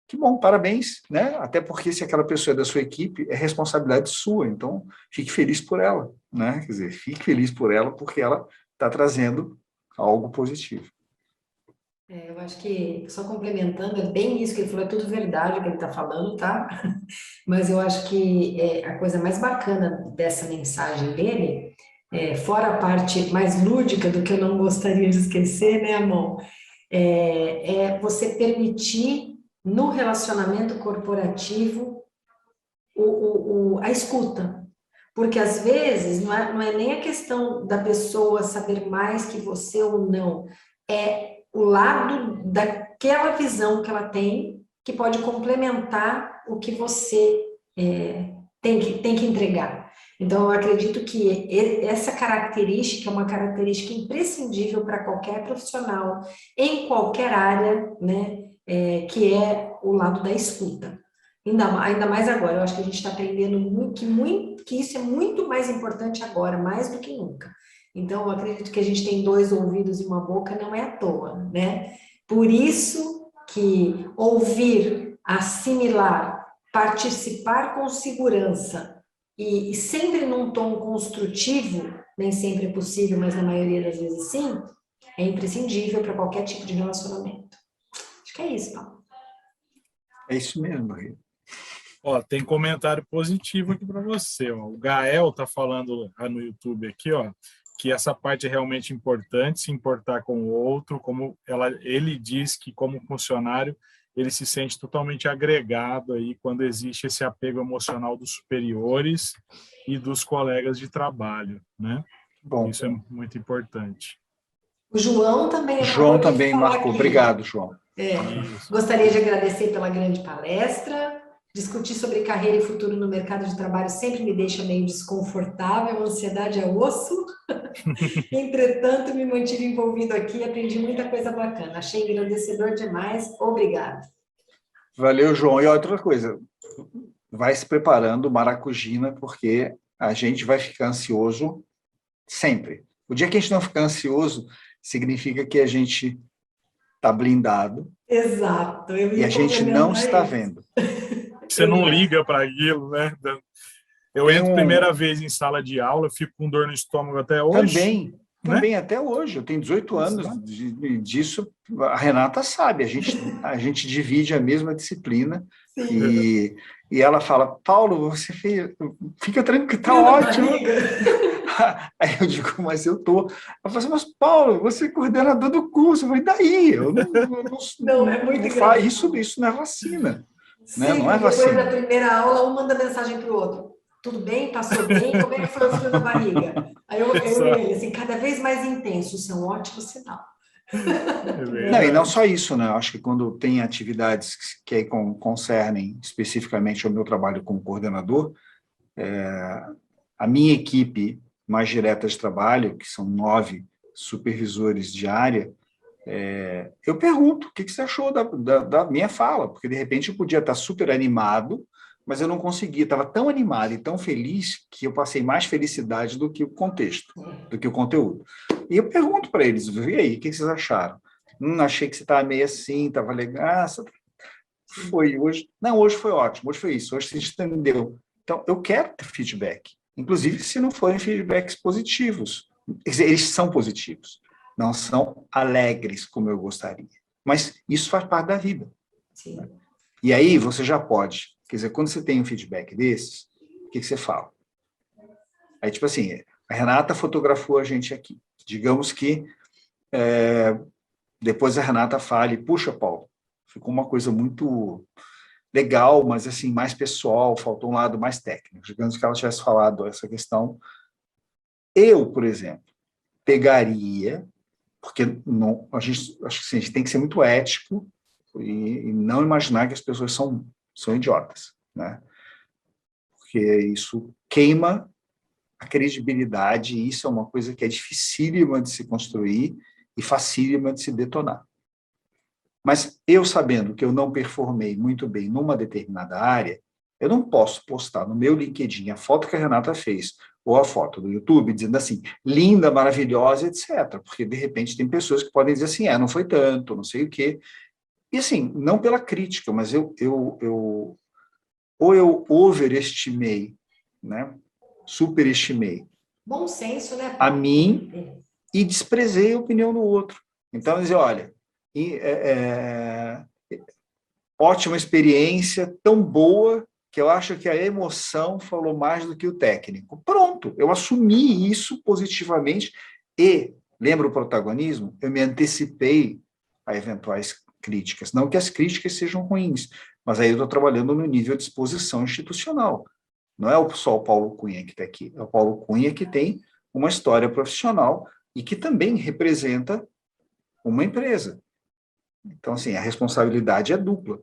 Que bom, parabéns, né? Até porque se aquela pessoa é da sua equipe, é responsabilidade sua, então fique feliz por ela, né? Quer dizer, fique feliz por ela porque ela está trazendo algo positivo. Eu acho que, só complementando, é bem isso que ele falou, é tudo verdade o que ele está falando, tá? Mas eu acho que a coisa mais bacana dessa mensagem dele, fora a parte mais lúdica do que eu não gostaria de esquecer, né, Amon? É você permitir no relacionamento corporativo a escuta. Porque, às vezes, não é nem a questão da pessoa saber mais que você ou não, é o lado daquela visão que ela tem que pode complementar o que você tem que entregar. Então, eu acredito que essa característica é uma característica imprescindível para qualquer profissional, em qualquer área, né, que é o lado da escuta. Ainda mais agora, eu acho que a gente está aprendendo que isso é muito mais importante agora, mais do que nunca. Então, eu acredito que a gente tem 2 ouvidos e uma boca, não é à toa, né? Por isso que ouvir, assimilar, participar com segurança e sempre num tom construtivo, nem sempre é possível, mas na maioria das vezes sim, é imprescindível para qualquer tipo de relacionamento. Acho que é isso, Paulo. É isso mesmo, Rita. Ó, tem comentário positivo aqui para você. Ó. O Gael está falando no YouTube aqui, ó, que essa parte é realmente importante, se importar com o outro, como ele diz que como funcionário ele se sente totalmente agregado aí quando existe esse apego emocional dos superiores e dos colegas de trabalho, né? Bom. Isso é muito importante. O João também marcou. Aqui. Obrigado, João. Gostaria de agradecer pela grande palestra. Discutir sobre carreira e futuro no mercado de trabalho sempre me deixa meio desconfortável, a ansiedade é osso. Entretanto, me mantive envolvido aqui e aprendi muita coisa bacana. Achei engrandecedor demais. Obrigada. Valeu, João. E outra coisa, vai se preparando, maracujina, porque a gente vai ficar ansioso sempre. O dia que a gente não ficar ansioso, significa que a gente está blindado. Exato. E a gente não está vendo. Você não liga para aquilo, né? Eu entro primeira vez em sala de aula, fico com dor no estômago até hoje. Também até hoje. Eu tenho 18 anos disso. A Renata sabe, a gente divide a mesma disciplina. E ela fala, Paulo, você fica tranquilo, tá ótimo. Aí eu digo, mas eu tô. Eu falo assim, mas Paulo, você é coordenador do curso. Eu falei, daí? Eu Não, é muito faço isso não é vacina. Né? Não é depois vacina. da primeira aula, um manda mensagem para o outro. Tudo bem? Passou bem? Como é que foi o frio na barriga? Aí eu e ele, assim, cada vez mais intenso. Isso é um ótimo sinal. Não, e não só isso, né? Eu acho que quando tem atividades que aí concernem especificamente o meu trabalho como coordenador, a minha equipe mais direta de trabalho, que são 9 supervisores de área, eu pergunto o que você achou da minha fala, porque de repente eu podia estar super animado, mas eu não conseguia, estava tão animado e tão feliz que eu passei mais felicidade do que o contexto, do que o conteúdo. E eu pergunto para eles, e aí, o que vocês acharam? Achei que você estava meio assim, estava legal. Foi hoje. Não, hoje foi ótimo, hoje foi isso, hoje você entendeu. Então, eu quero ter feedback, inclusive se não forem feedbacks positivos. Eles são positivos, não são alegres como eu gostaria. Mas isso faz parte da vida. Sim. E aí você já pode, quer dizer, quando você tem um feedback desses, o que você fala? Aí, tipo assim, a Renata fotografou a gente aqui. Digamos que depois a Renata fale, puxa, Paulo, ficou uma coisa muito legal, mas assim, mais pessoal, faltou um lado mais técnico. Digamos que ela tivesse falado essa questão. Eu, por exemplo, pegaria, porque não, acho que a gente tem que ser muito ético e não imaginar que as pessoas são idiotas, né? Porque isso queima a credibilidade, e isso é uma coisa que é dificílima de se construir e facílima de se detonar. Mas eu, sabendo que eu não performei muito bem numa determinada área, eu não posso postar no meu LinkedIn a foto que a Renata fez, ou a foto do YouTube, dizendo assim, linda, maravilhosa, etc. Porque, de repente, tem pessoas que podem dizer assim, não foi tanto, não sei o quê. E, assim, não pela crítica, mas ou eu overestimei, né? Superestimei Bom senso, né, a Paulo? mim e desprezei a opinião do outro. Então, dizer, olha, ótima experiência, tão boa, que eu acho que a emoção falou mais do que o técnico. Pronto, eu assumi isso positivamente e, lembra o protagonismo? Eu me antecipei a eventuais críticas. Não que as críticas sejam ruins, mas aí eu estou trabalhando no nível de exposição institucional. Não é só o Paulo Cunha que está aqui, é o Paulo Cunha que tem uma história profissional e que também representa uma empresa. Então, assim, a responsabilidade é dupla.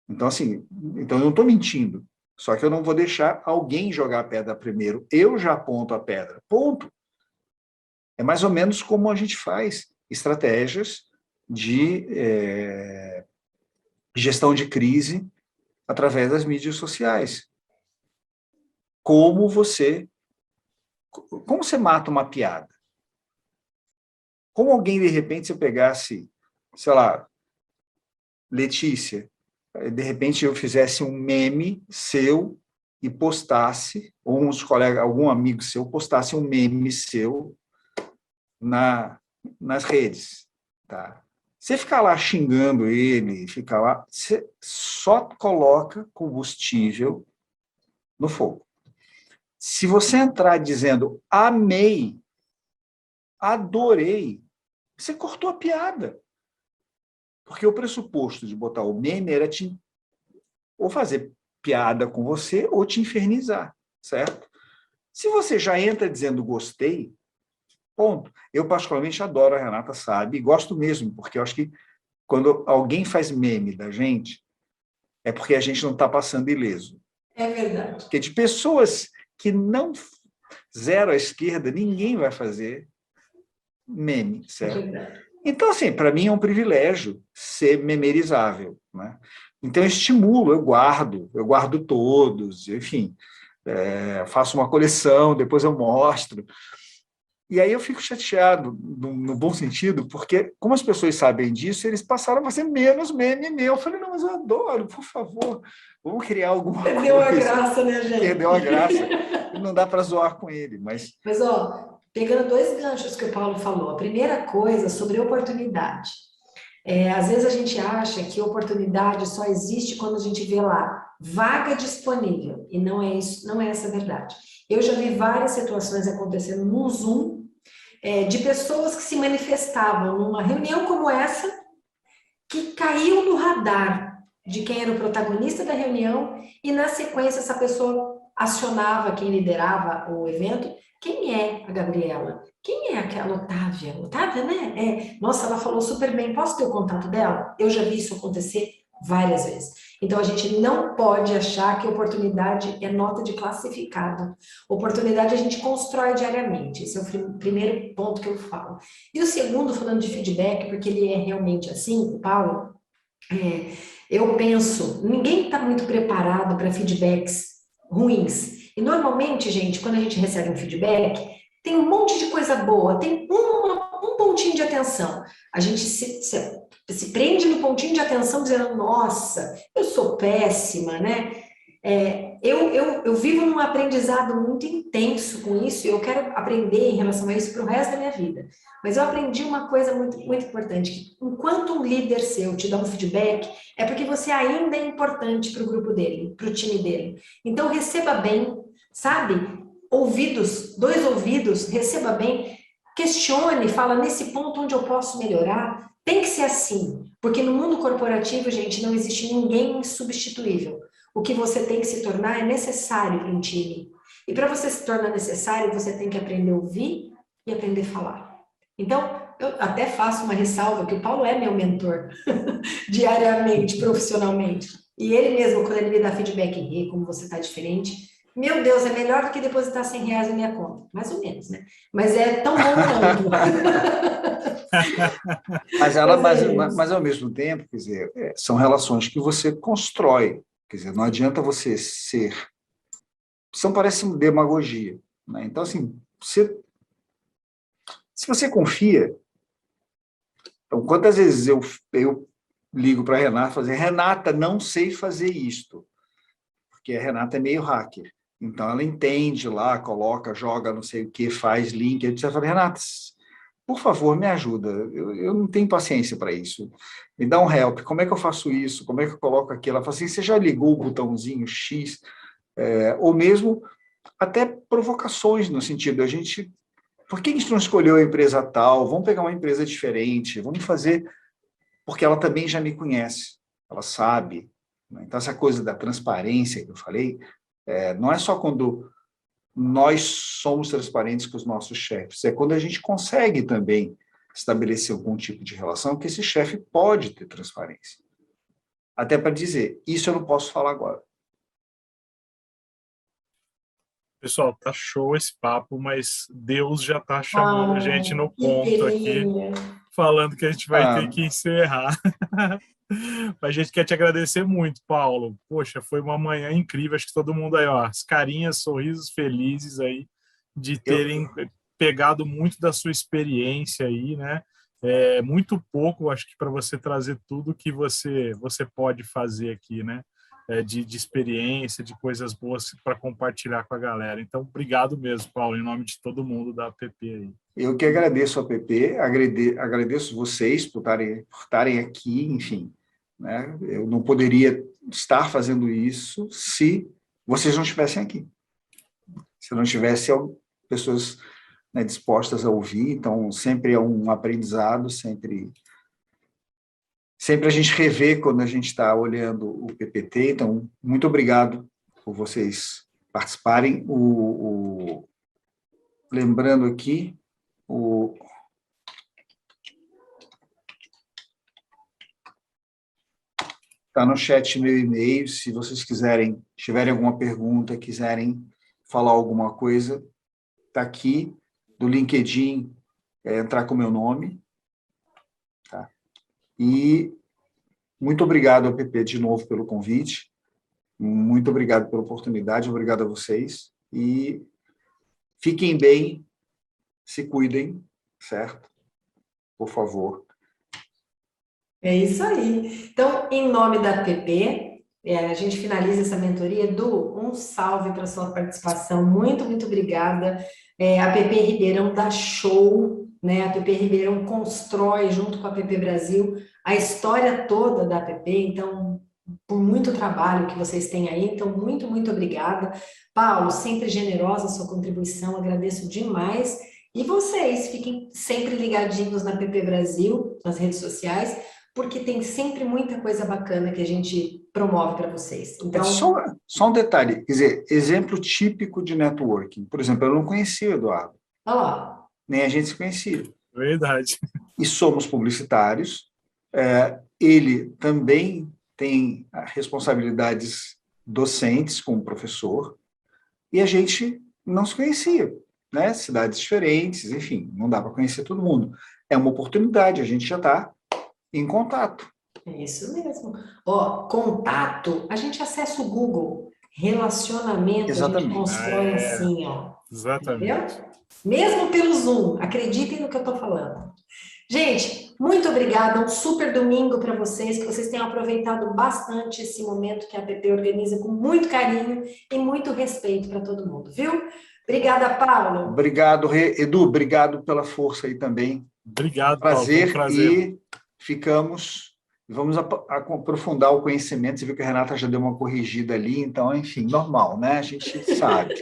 Então, assim, eu não estou mentindo, só que eu não vou deixar alguém jogar a pedra primeiro. Eu já aponto a pedra. Ponto. É mais ou menos como a gente faz estratégias de gestão de crise através das mídias sociais. Como você mata uma piada? Como alguém, de repente, se pegasse, sei lá, Letícia, de repente eu fizesse um meme seu e postasse, ou uns colegas, algum amigo seu postasse um meme seu nas redes, tá? Você ficar lá xingando ele, ficar lá, você só coloca combustível no fogo. Se você entrar dizendo amei, adorei, você cortou a piada. Porque o pressuposto de botar o meme era ou fazer piada com você ou te infernizar, certo? Se você já entra dizendo gostei, ponto. Eu particularmente adoro, a Renata sabe, e gosto mesmo, porque eu acho que quando alguém faz meme da gente, é porque a gente não está passando ileso. É verdade. Porque de pessoas que não zero à esquerda, ninguém vai fazer meme, certo? É verdade. Então, assim, para mim é um privilégio ser memerizável, né? Então, eu estimulo, eu guardo todos, enfim, faço uma coleção, depois eu mostro. E aí eu fico chateado, no bom sentido, porque, como as pessoas sabem disso, eles passaram a fazer menos meme meu. Eu falei, não, mas eu adoro, por favor, vamos criar alguma coisa. Perdeu a graça, né, gente? Perdeu a graça. E não dá para zoar com ele, mas... Mas, ó, pegando 2 ganchos que o Paulo falou. A primeira coisa, sobre oportunidade. Às vezes a gente acha que oportunidade só existe quando a gente vê lá vaga disponível, e não é isso, não é essa a verdade. Eu já vi várias situações acontecendo no Zoom, de pessoas que se manifestavam numa reunião como essa, que caiu no radar de quem era o protagonista da reunião, e na sequência essa pessoa acionava quem liderava o evento. Quem é a Gabriela? Quem é aquela Otávia? Otávia, né? Nossa, ela falou super bem, posso ter o contato dela? Eu já vi isso acontecer várias vezes. Então, a gente não pode achar que oportunidade é nota de classificado. Oportunidade a gente constrói diariamente. Esse é o primeiro ponto que eu falo. E o segundo, falando de feedback, porque ele é realmente assim, Paulo, eu penso, ninguém está muito preparado para feedbacks ruins. E normalmente, gente, quando a gente recebe um feedback, tem um monte de coisa boa, tem um pontinho de atenção. A gente se prende no pontinho de atenção dizendo, nossa, eu sou péssima, né? Eu vivo num aprendizado muito intenso com isso, e eu quero aprender em relação a isso para o resto da minha vida. Mas eu aprendi uma coisa muito, muito importante, que enquanto um líder seu te dá um feedback, é porque você ainda é importante para o grupo dele, para o time dele. Então, receba bem, sabe? Ouvidos, 2 ouvidos, receba bem, questione, fala nesse ponto onde eu posso melhorar. Tem que ser assim, porque no mundo corporativo, gente, não existe ninguém insubstituível. O que você tem que se tornar é necessário para um time. E para você se tornar necessário, você tem que aprender a ouvir e aprender a falar. Então, eu até faço uma ressalva, que o Paulo é meu mentor, diariamente, profissionalmente. E ele mesmo, quando ele me dá feedback, como você está diferente, meu Deus, é melhor do que depositar R$100 na minha conta. Mais ou menos, né? Mas é tão bom quanto. Mas ao mesmo tempo, quer dizer, são relações que você constrói. Quer dizer, não adianta você ser... Isso parece demagogia, né? Então, assim, se você confia... Então, quantas vezes eu ligo para a Renata e falo assim, Renata, não sei fazer isto. Porque a Renata é meio hacker. Então, ela entende lá, coloca, joga, não sei o que, faz link. Eu falo, Renata, por favor, me ajuda. Eu não tenho paciência para isso. Me dá um help. Como é que eu faço isso? Como é que eu coloco aquilo? Ela fala assim, você já ligou o botãozinho X? Ou mesmo até provocações, no sentido, por que a gente não escolheu a empresa tal? Vamos pegar uma empresa diferente, vamos fazer, porque ela também já me conhece, ela sabe. Então, essa coisa da transparência que eu falei, não é só quando nós somos transparentes com os nossos chefes, é quando a gente consegue também estabelecer algum tipo de relação que esse chefe pode ter transparência. Até para dizer, isso eu não posso falar agora. Pessoal, tá show esse papo, mas Deus já tá chamando a gente no ponto aqui, falando que a gente vai ter que encerrar. A gente quer te agradecer muito, Paulo. Poxa, foi uma manhã incrível. Acho que todo mundo aí, ó, as carinhas, sorrisos felizes aí, de terem pegado muito da sua experiência aí, né? Muito pouco, acho que para você trazer tudo que você pode fazer aqui, né? De experiência, de coisas boas para compartilhar com a galera. Então, obrigado mesmo, Paulo, em nome de todo mundo da APP aí. Eu que agradeço a APP, agradeço vocês por estarem aqui, enfim, né? Eu não poderia estar fazendo isso se vocês não estivessem aqui. Se não tivessem pessoas, né, dispostas a ouvir, então sempre é um aprendizado, sempre a gente revê quando a gente está olhando o PPT, então muito obrigado por vocês participarem. Lembrando aqui, está no chat meu e-mail, se vocês tiverem alguma pergunta, quiserem falar alguma coisa, está aqui, do LinkedIn, entrar com o meu nome, tá? E muito obrigado, APP, de novo, pelo convite, muito obrigado pela oportunidade, obrigado a vocês, e fiquem bem, se cuidem, certo? Por favor. É isso aí. Então, em nome da APP, a gente finaliza essa mentoria. Edu, um salve para a sua participação. Muito, muito obrigada. A APP Ribeirão dá show, né? A APP Ribeirão constrói, junto com a APP Brasil, a história toda da APP. Então, por muito trabalho que vocês têm aí, então muito, muito obrigada. Paulo, sempre generosa a sua contribuição, agradeço demais. E vocês, fiquem sempre ligadinhos na PP Brasil, nas redes sociais, porque tem sempre muita coisa bacana que a gente promove para vocês. Então, só um detalhe, quer dizer, exemplo típico de networking. Por exemplo, eu não conhecia o Eduardo, olha lá. nem a gente se conhecia. Verdade. E somos publicitários. Ele também tem responsabilidades docentes como professor, e a gente não se conhecia, né? Cidades diferentes, enfim, não dá para conhecer todo mundo. É uma oportunidade, a gente já está em contato. É isso mesmo. Ó, contato, a gente acessa o Google. Relacionamento, Exatamente. a gente constrói assim, ó. Exatamente. Entendeu? Mesmo pelo Zoom, acreditem no que eu estou falando. Gente, muito obrigada, um super domingo para vocês, que vocês tenham aproveitado bastante esse momento que a APP organiza com muito carinho e muito respeito para todo mundo, viu? Obrigada, Paulo. Obrigado, Edu, obrigado pela força aí também. Obrigado, prazer, Paulo. Prazer. E vamos aprofundar o conhecimento. Você viu que a Renata já deu uma corrigida ali, então, enfim, normal, né? A gente sabe.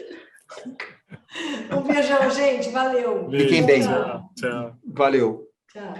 Um beijão, gente. Valeu. Fiquem bem. Tchau. Valeu. Tchau.